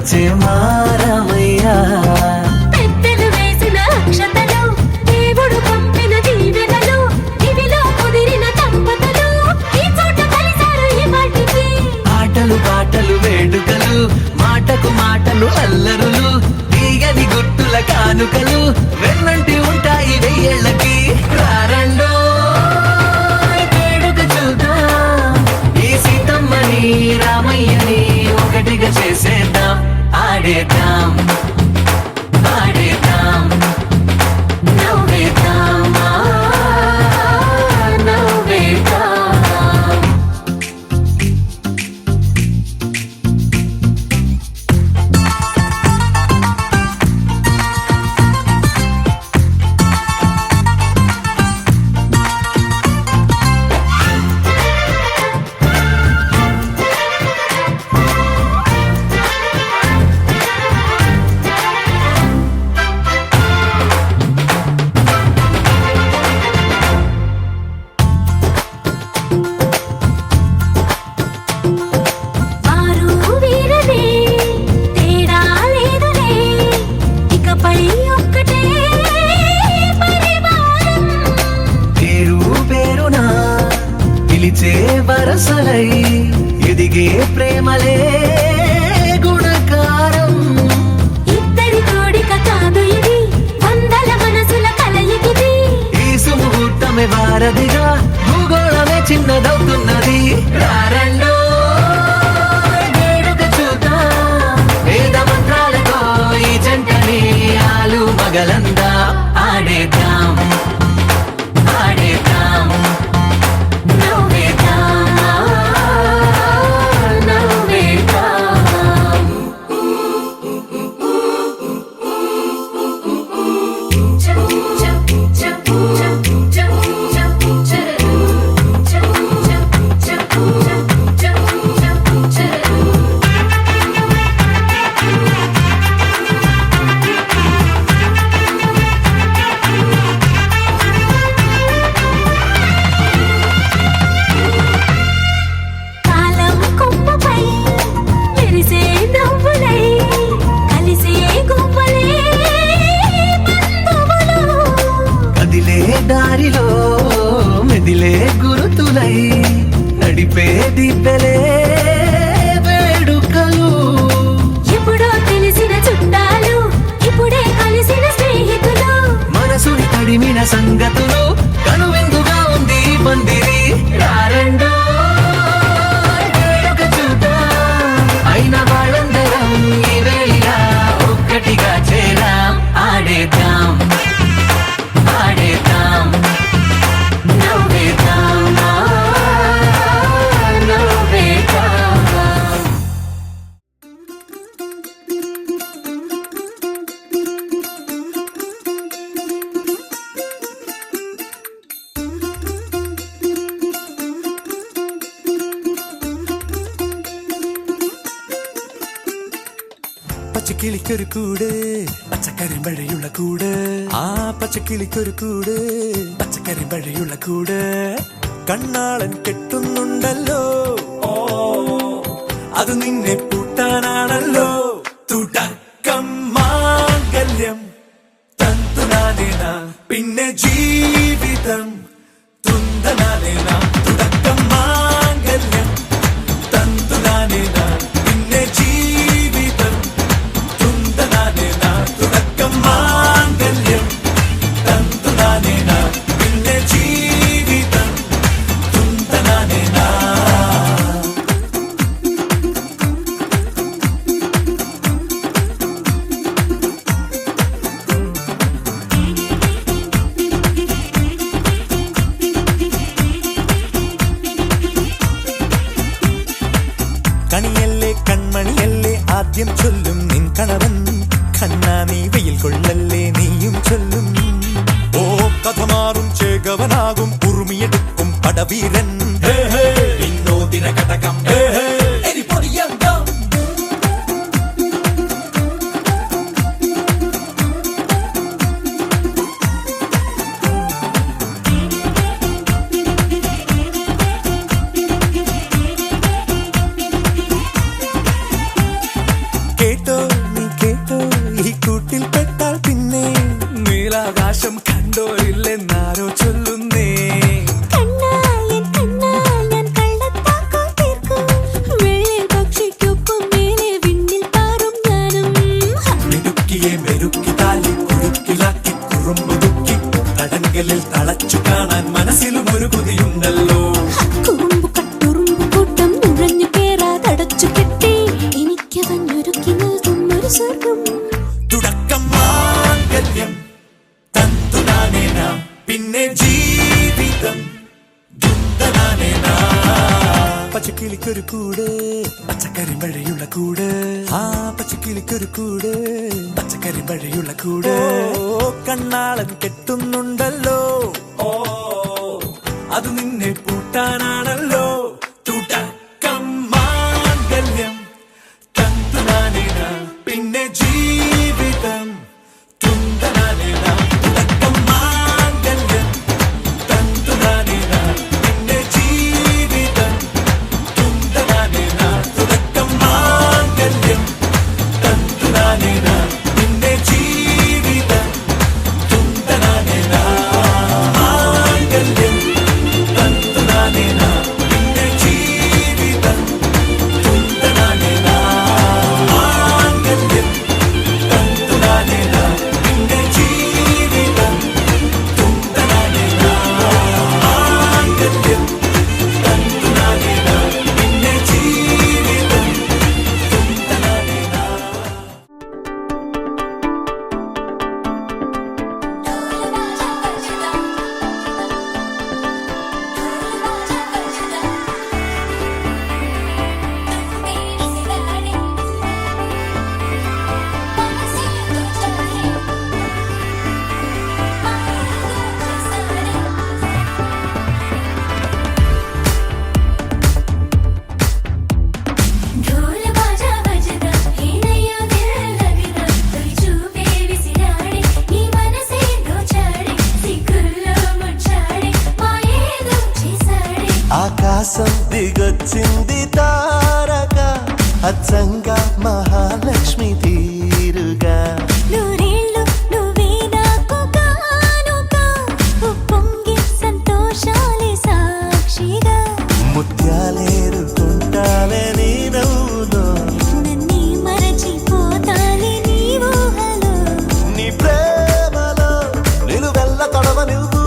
వచ్చే మారమయ్యా పెద్దలు వేసిన అక్షతలు దేవుడు పంపిన దీవెనలు ఇవిలో కుదిరిన దంపతులు ఈ చోట కలిసారు ఈ వాటికి ఆటలు పాటలు వేడుకలు మాటకు మాటలు అల్లరులు తీగని గుట్టుల కానుకలు వెన్నంటి ఉంటాయి వెయ్యేళ్ళకి రారండో వేడుక చూద్దాం ఈ సీతమ్మని రామయ్యని ఒకటిగా చేసేద్దాం ఆడేద్దాం ఆడేద్దాం నవ్వేద్దాం నవ్వేద్దాం వారు వీరనే తేడా లేదులే ఇకపై ఒక్కటే పరివారం పేరు పేరునా పిలిచే వరసలై ఎదిగే ప్రేమలే గుణకారం ఇద్దరి కోడిక కాదు ఇది వందల మనసుల కలయికిది ఈ సుముహూర్తమే వారధిగా భూగోళమే చిన్నదవుతున్నది రారండో వేడుక చూద్దాం వేద మంత్రాలతో ఈ జంటని ఆలు మగలందా ఆడేద్దాం ఆడేద్దాం నవ్వేద్దాం నవ్వేద్దాం కాలం కొమ్మపై మెరిసే నవ్వులై కలిసే గువ్వలే బంధువులు కదిలే దారిలో మెదిలే గురుతులై నడిపే దిబ్బెలే వేడుకలు ఎప్పుడో తెలిసిన చుట్టాలు ఇప్పుడే కలిసిన స్నేహితులు మనసుని తడిమిన సంగతులు కనువిందుగా ఉంది ఈ పందిరి రారండో వేడుక చూద్దాం అయిన వాళ్ళందరం ఈ వేళ ఒక్కటిగా చేరాం ఆడేద్దాం ఆడేద్దాం నవ్వేద్దాం నవ్వేద్దాం പച്ചക്കിളിക്കൊരു കൂട് പച്ചക്കരിമ്പഴയുള്ള കൂട് ആ പച്ചക്കിളിക്കൊരു കൂട് പച്ചക്കരിമ്പഴയുള്ള കൂട് കണ്ണാളൻ കെട്ടുന്നുണ്ടല്ലോ അത് നിന്നെ പൂട്ടാനാണല്ലോ തുടക്കം മാംഗല്യം തന്തുനാനേന പിന്നെ ജീവിതം തുന്തനാനേന തുടക്കം മാംഗല്യം തന്തുനാനേന പിന്നെ ജീവിതം തുന്തനാനേന തുടക്കം മാംഗല്യം തന്തുനാനേന പിന്നെ ജീവിതം തുന്തനാനേന കണിയല്ലേ കൺമണിയല്ലേ ആദ്യം ചൊല്ലും നിൻ കണവൻ കണ്ണാ നീ വെയിൽ കൊള്ളല്ലേ നീയും ചൊല്ലും ഓ കഥ മാറും ചേകവനാകും ഉറുമിയെടുക്കും പടവീരൻ വിനോദിന കടകം കേട്ടോ ആകാശം കണ്ടോ ഇല്ലെന്നാരോ ചൊല്ലുന്നേ. മെരുക്കി താലി കുരുക്കിലാക്കി കുറുമ്പുതുക്കി തടങ്കലിൽ തളച്ചു കാണാൻ മനസ്സിലും ഒരു കൊതിയുണ്ടല്ലോ. തുടക്കം മാംഗല്യം തന്തുനാനേന പിന്നെ ജീവിതം ദുന്തനാനേന. പച്ചക്കിളിക്കൊരു കൂട് പച്ചക്കറി മഴയുള്ള കൂട്. ആ പച്ചക്കിളിക്കൊരു കൂട് പച്ചക്കറി മഴയുള്ള കൂട്. കണ്ണാളൻ കെട്ടുന്നുണ്ടല്ലോ. ഓ അത് നിന്നെ പൂട്ടാനാണല്ലോ. തുടക്കം മാംഗല്യം തന്തുനാനേന പിന്നെ ജീവിതം തുന്തനാനേന. തുടക്കം മാംഗല്യം തന്തുനാനേന പിന്നെ ജീവിതം തുന്തനാനേന. തുടക്കം മാംഗല്യം തന്തുനാനേന പിന്നെ ജീവിതം തുന്തനാനേന. മാംഗല്യം തന്തുനാനേന പിന്നെ ജീവിതം തുന്തനാനേന. മാംഗല്യം തന്തുനാനേന പിന്നെ ജീവിതം തുന്തനാനേന. മാംഗല്യം തന്തുനാനേന പിന്നെ ജീവിതം തുന്തനാനേന. ఆకాశం దిగొచ్చింది తారక అచ్చంగా మహాలక్ష్మి తీరుగా. ముత్యాలేరుకుంటావే నీ నవ్వులో. నీ ప్రేమలో నిలువెల్ల తొడవ నువ్వు.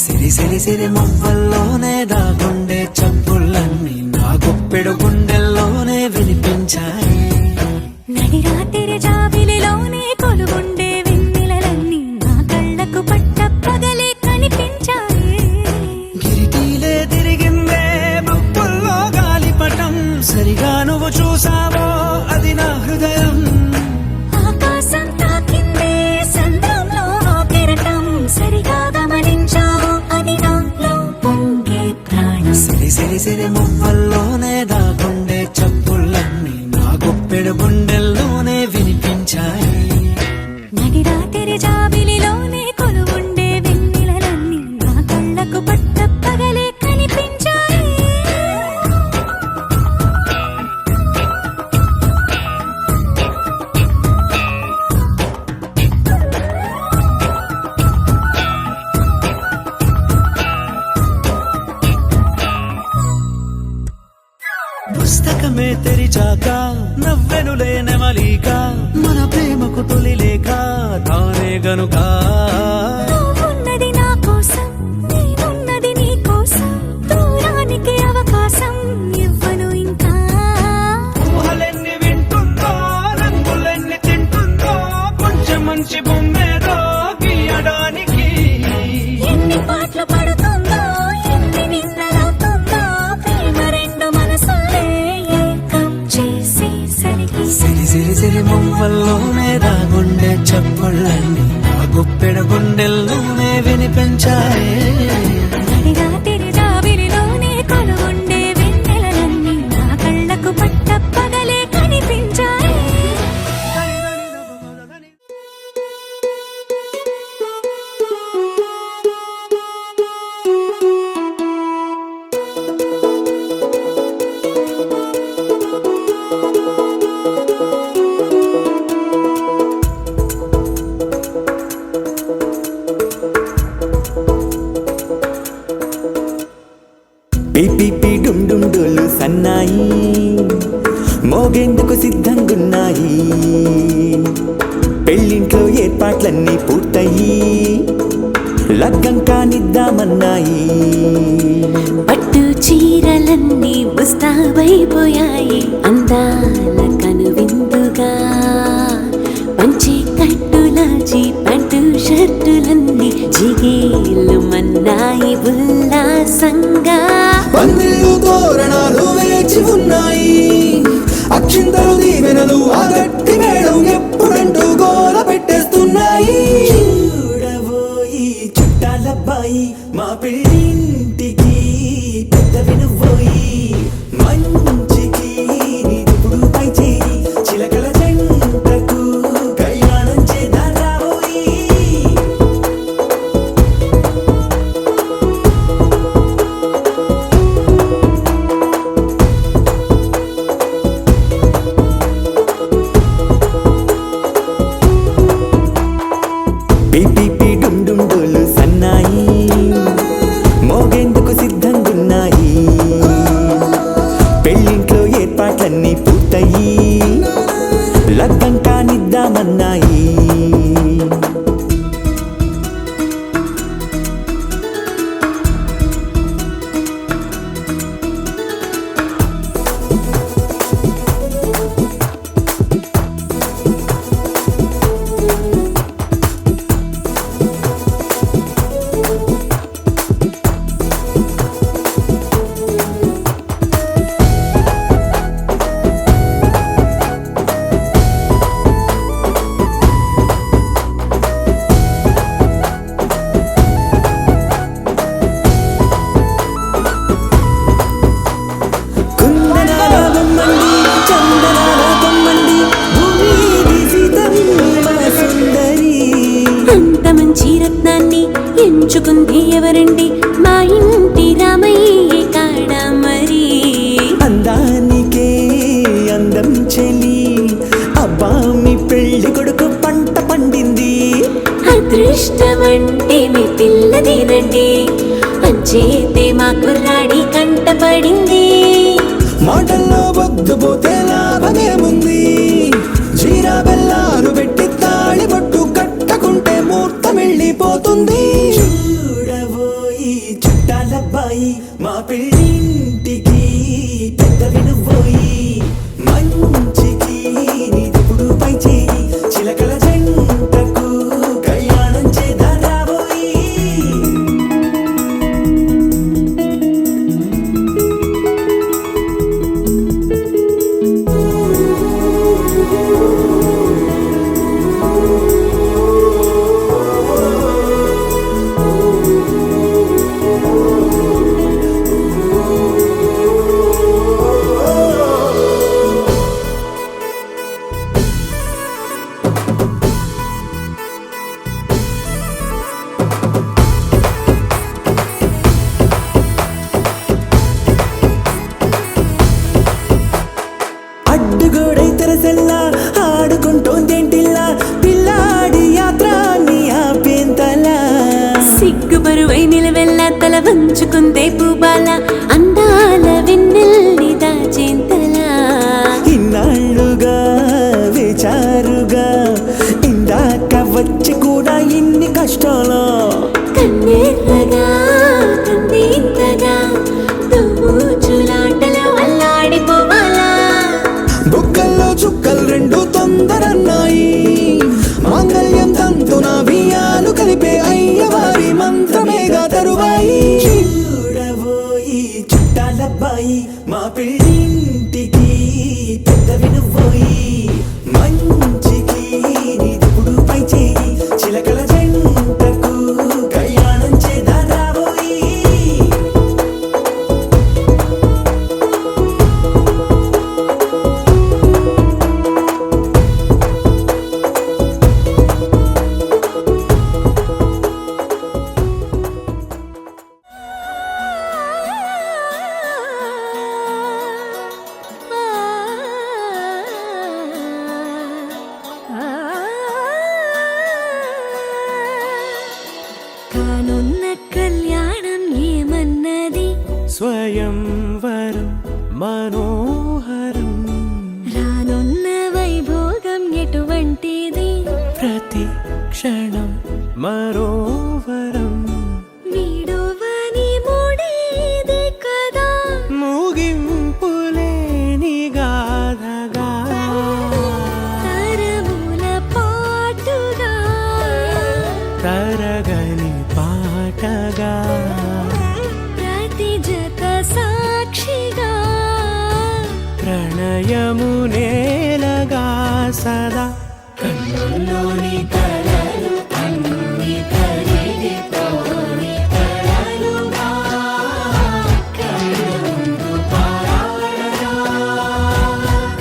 సిరి సిరి సిరి మువ్వల్లోనే దాగుండే చప్పుళ్ళన్నీ నా గుప్పెడు గుండెల్లోనే వినిపించాయి. నడిరాత్రి జాబిలిలోనే కొలుగుండే వెన్నెలలన్నీ నా కళ్ళకు పట్టపగలే కనిపించాయి. గిరిటీలే తిరిగిందే బుక్కుల్లో గాలిపటం, సరిగా నువ్వు చూసావో అది నా హృదయం. ఆకాశం తాకిందే సంద్రంలో కెరటం, సరిగా గమనించావో అది నాలో పొంగే ప్రాణం. సిరి సిరి సిరి మువ్వల్లోనే దాగుండే చప్పుళ్ళన్నీ నా గుప్పెడు గుండెల్లోనే వినిపించాయి. నడిరాత్రి జాబిలిలోనే కొలువుండే వెన్నెలలన్నీ నా కళ్ళకు పట్టపగలే కనిపించాయి. పుస్తకమే తెరిచాక నవ్వెనులే నెమలిక, మన ప్రేమకు తొలి లేక తానే గనుక. నువ్వున్నది నా కోసం, నేనున్నది నీ కోసం, దూరానికి అవకాశం ఇవ్వను ఇంకా. ఊహలెన్ని వింటుందో, రంగులెన్ని తింటుందో, కొంచెం మంచి బొమ్మేదో గీయడానికి. ఎన్ని పాటలు పడుతుందో, ఎన్ని నిందలవుతుందో, ప్రేమ రెండు మనసులే ఏకం చేసేసరికి. సిరి సిరి సిరి మువ్వల్లోనే దాగుండే చప్పుళ్ళన్నీ నా గుప్పెడు గుండెల్లోనే వినిపించాయి. నడిరాత్రి జాబిలిలోనే కొలువుండే వెన్నెలలన్నీ నా కళ్ళకు పట్టపగలే కనిపించాయి. పిపి డుమ్ డుమ్ డోలు సన్నాయి మోగేందుకు సిద్ధంగున్నాయి. పెళ్ళింట్లో ఏర్పాట్లన్నీ పూర్తయి లగ్గం కానిద్దామన్నాయి. పట్టు చీరలన్నీ ముస్తాబైపోయాయి, అందాల కనువిందుగా. పంచి కట్టులాచి ప్యాంటు షర్టులన్నీ జిగేలు మన్నాయి ఉల్లాసంగా. పందిళ్ళు తోరణాలు వేచి ఉన్నాయి, అక్షింతలు దీవెనలు ఆ గట్టి మేడం ఎప్పుడంటూ గోల పెట్టేస్తున్నాయి. చూడబోయి చుట్టాలబ్బాయి మా పెళ్ళింటికి పెద్ద వినుబోయి, మంచికి ఇప్పుడు పై చేయి చిలకల జంటకు కళ్యాణం చేద్దాం రాబోయి. పిపి డుమ్ డుమ్ డోలు సన్నాయి మోగేందుకు సిద్ధంగున్నాయి. పెళ్ళింట్లో ఏర్పాట్లన్నీ పూర్తయి లగ్గం కానిద్దామన్నాయి. ఎంచుకుంది ఎవరండి, మా ఇంటి రామయ్య కాడ మరి. అందానికే అందం చెలి, అబ్బా మీ పెళ్లి కొడుకు పంట పండింది. అదృష్టం అంటే మీ పిల్లదేనండి అంచేతే మా కుర్రాడి కంటపడింది మాటల్లో పొద్దుపోతే లాభమేముంది జీరా బెల్లాలు పెట్టి తాళి పట్టు కట్టకుంటే ముహూర్తం వెళ్ళిపోతుంది చూడబోయి చుట్టాలబ్బాయి మా పెళ్ళింటికి పెద్ద వినుబోయి మంచికి నీదిప్పుడు పై చేయి చిలకల జంటకు కళ్యాణం చేద్దాం రాబోయి అడ్డుగోడై తెరసెల్లా ఆడుకుంటోందేంటిల్లా పిల్లాడి యాత్రాన్ని ఆపేంతలా సిగ్గు బరువై నిలవెల్ల తల వంచుకుందే పూబాల అందాల వెన్నెల్ని దాచేంతలా ఇన్నాళ్ళుగా విచారుగా ఇందాక వచ్చి కూడా ఇన్ని కష్టాలు కన్నెర్రగా కందింతగా తూచులాటలో అల్లాడిపోవాలా బుక్కల్లో చుక్కలు రెండు తొందరన్నాయి మాంగళ్యం తంతున బియ్యాలు కలిపే అయ్యవారి మంత్రమేగా తరువాయి చూడబోయి చుట్టాలబ్బాయి మా పెళ్ళింటికి పెద్ద వినుబోయి మంచికి నీదిప్పుడు పై చేయి చిలకల జంటకు కళ్యాణం చేద్దాం రాబోయి కానున్న కళ్యాణం ఏమన్నది స్వయంవరం మనోహరం రానున్న వైభోగం ఎటువంటిది ప్రతి క్షణం మరోవరం వీడువని మూడేది కదా ముగింపులేని గాథగా తరముల పాటుగా తరగని పాటగా ప్రతి జత సాక్షిగా ప్రణయము నేలగా సదా కన్నుల్లోని కలలు అన్ని కరిగిపోని కలలుగా కళ్ళుందు పారాడగా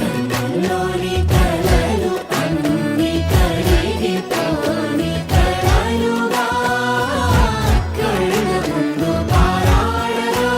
కన్నుల్లోని కలలు అన్ని కరిగిపోని కలలుగా కళ్ళుందు పారాడగా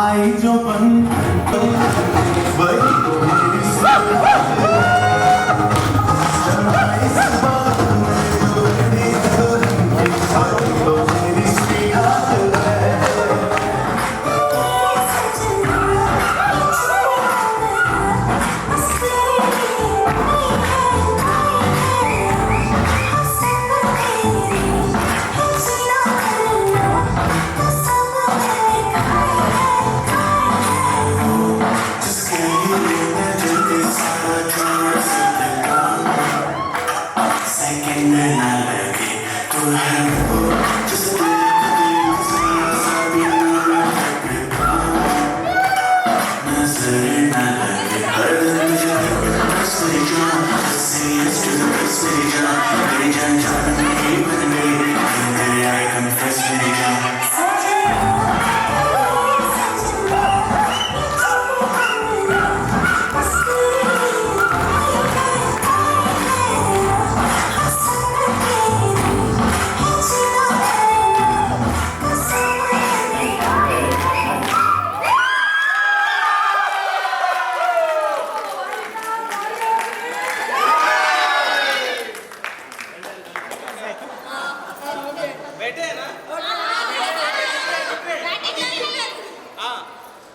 आई जो बन वही तो मेरी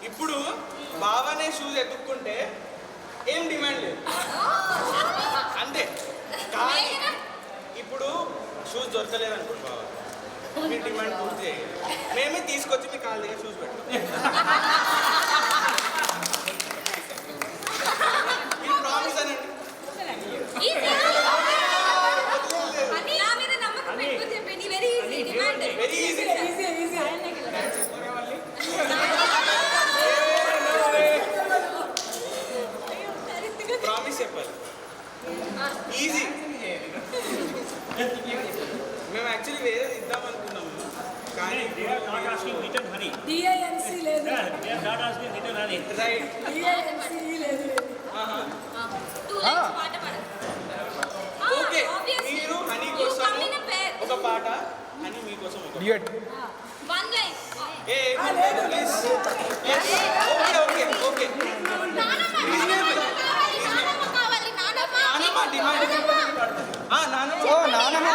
ఇప్పుడు బావనే షూస్ ఎత్తుక్కుంటే ఏం డిమాండ్ లేదు అంతే. కానీ ఇప్పుడు షూస్ దొరకలేదు అనుకోండి బావ, మీ డిమాండ్ పూర్తి చేయాలి. మేమే తీసుకొచ్చి మీ కాళ్ళ దగ్గర షూస్ పెట్టాం. మీరు ప్రామిస్ అనండి. Very easy. ప్రామిస్ చెప్పాలి. ఈజీ. మేము యాక్చువల్లీ వేరే ఇద్దాం అనుకున్నాము కానీ రైట్. ఓకే, మీరు హనీ కోసం ఒక పాట, హనీ మీకోసం ఒక ప్లీజ్. Okay okay okay. నానమ్మ డిమాండ్. నానమ్మ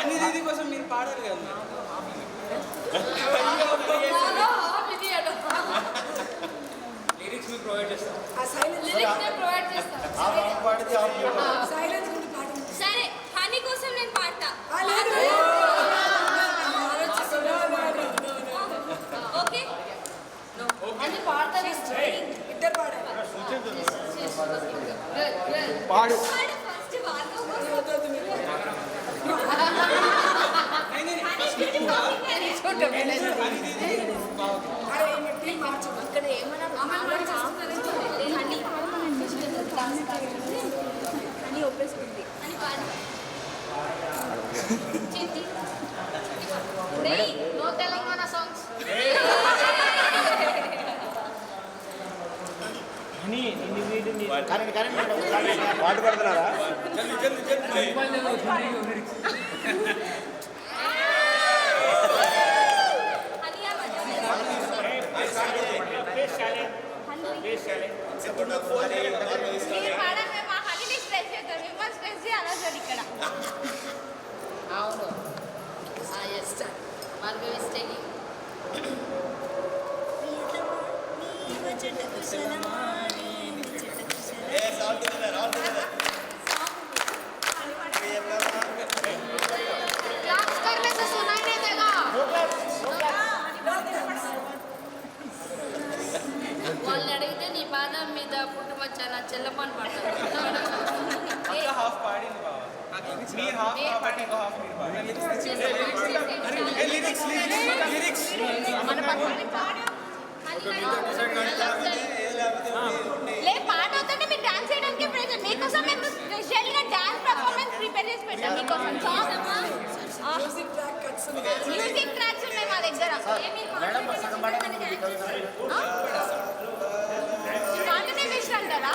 అన్ని దీది కోసం మీరు పాడారు కదా. లిరిక్స్ మీరు ప్రొవైడ్ చేస్తాం. సరే, హనీ కోసం నేను పాడతా. ఓకే అని పాడతా. ఇద్దరు పాడు. ఫస్ట్ ఇక్కడ ఏమన్నా అని ఒప్పేసుకుంది అని పాడు. No Telangana songs. పాట పడుతున్నారా? అవును. क्लास करने से सुनाई नहीं देगा. లే పాట అవుతుంటే మీరు డాన్స్ చేయడానికి ప్రెజర్ మీకోసం మేము స్పెషల్గా డాన్స్ పర్ఫార్మెన్స్ ప్రిపేర్ చేసి పెట్టాం మీకోసం మ్యూజిక్ ట్రాక్స్ ఉన్నాయి మా దగ్గర పాటనే బెస్ట్ అంటారా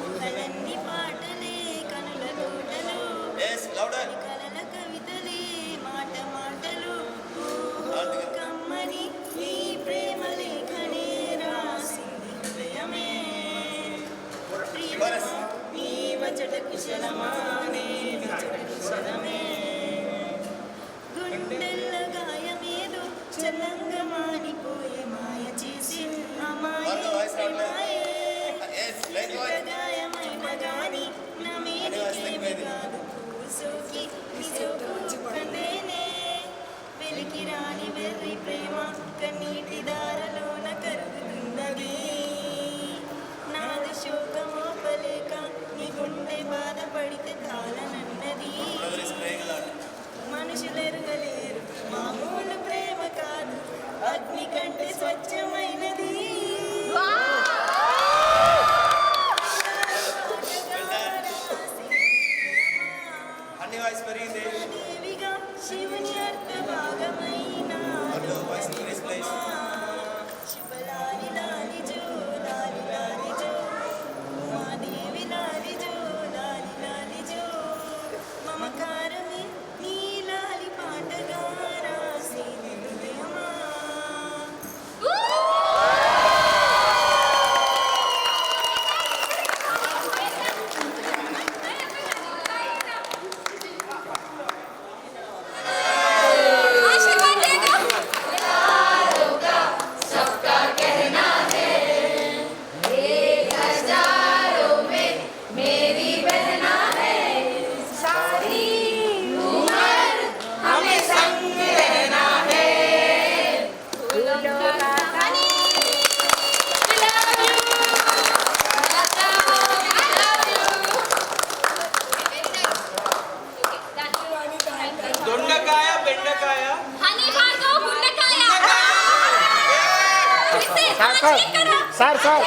ఊహలన్నీ పాటలే కనుల తోటలు కలల కవితలే మాట మాటలు కమ్మని నీ ప్రేమ లేఖనే రాసింది హృదయమే ప్రియతమా నీ వచట కుశలమా నీ విచట కుశలమే గుండెల్ల గాయమేదో చల్లంగా మానిపోయే మాయ చేసి అమాయే గాయమైన గాని నా మీదికేమి కాదు సోకి నిజోకునేనే వెలికి రాని వెర్రి ప్రేమ కన్నీటి దారలోన కరుగుతున్నది నాది శోకమోపలేక నీ గుండె బాధపడితే తాళనన్నది మనుషులెరుగలేరు మామూలు ప్రేమ కాదు అగ్ని కంటే స్వచ్ఛమైనది దేవిగా శివుని అర్థ భాగమైన శివలాలి లాలి జో లాలి లాలి జో ఉమాదేవి లాలి జో లాలి లాలి జో మమకారమే నీ లాలి పాటగా రాసి హృదయమా దొండకాయ బెండకాయ సార్ సార్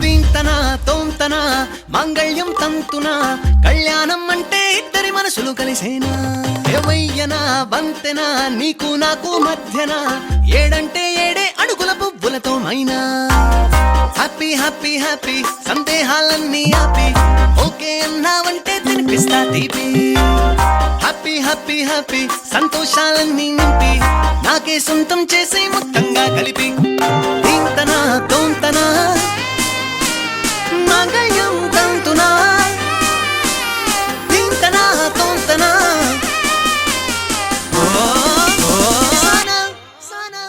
దీంతనా తోంతనా మాంగళ్యం తంతునా కళ్యాణం అంటే ఇద్దరి మనసులు కలిసేనా ఏవయ్యనా బంతెనా నీకు నాకు మధ్యన ఏడంటే ఏడే అడుగుల పువ్వులతో మైనా హ్యాపీ హ్యాపీ హ్యాపీ సందేహాలన్నీ ఆపి ఓకే అన్నావంటే తినిపిస్తా తీపి హ్యాపీ హ్యాపీ హ్యాపీ సంతోషాలన్నీ నింపి నాకే సొంతం చేసే మొత్తంగా కలిపి దీంతనా తోంతనా మాంగళ్యం తంతునా దీంతనా తోంతనా సానా సానా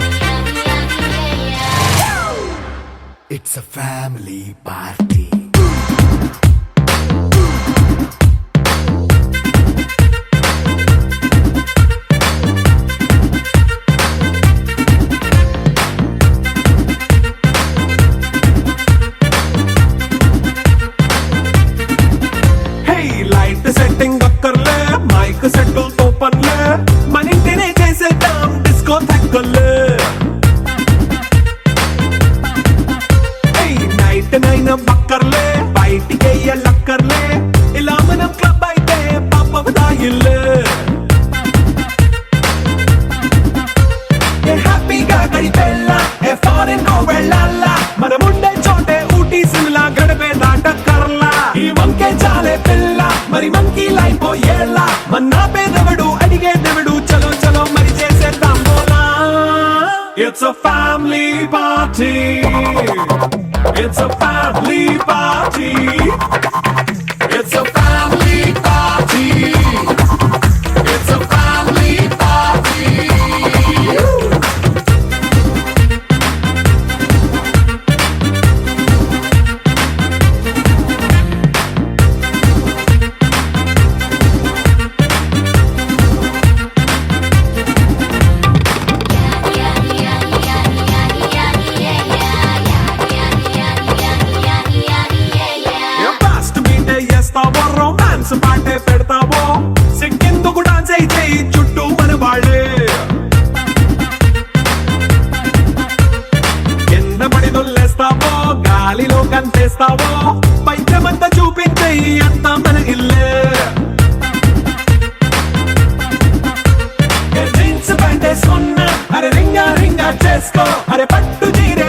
Yeah. It's a family party. Setting అక్కర్లే మైక్ సెట్టుల్ తో పనిలే మన ఇంటినే చేసేద్దాం డిస్కో తగ్గలే నైట్ నైన్ బక్కర్లే బయటికి వెళ్ళక్కర్లే ఇలా మనం క్లబ్ అయితే పాప దాయిల్లే హ్యాపీగా గడిపెళ్ళ ఏ ఫారెన్ కో వెళ్ళాల మనం ఉండే చోటే ఊటీ సిమ్లా గడిపే దాటక్కర్లా ఈ వంకే చాలే పిల్ల మరి మంకీ లైఫ్ ఏళ్ళ మన్నా పేదవడు అడిగే దేవుడు చలో చలో మరి చేసేద్దాం బోలా it's a family party it's a family party it's a family party it's a family party romance పాటే పెడతావో సిక్కిందుకు డాన్స్ అయితే చుట్టూ మన వాళ్ళే కింద పడి దొల్లేస్తావో గాలిలో కంటేస్తావో పైద్యమంతా చూపించే అంతా మన ఇల్లే జీన్స్ ప్యాంటేసుకున్నా అరే రింగా రింగా చేసుకో అరే పట్టు చీర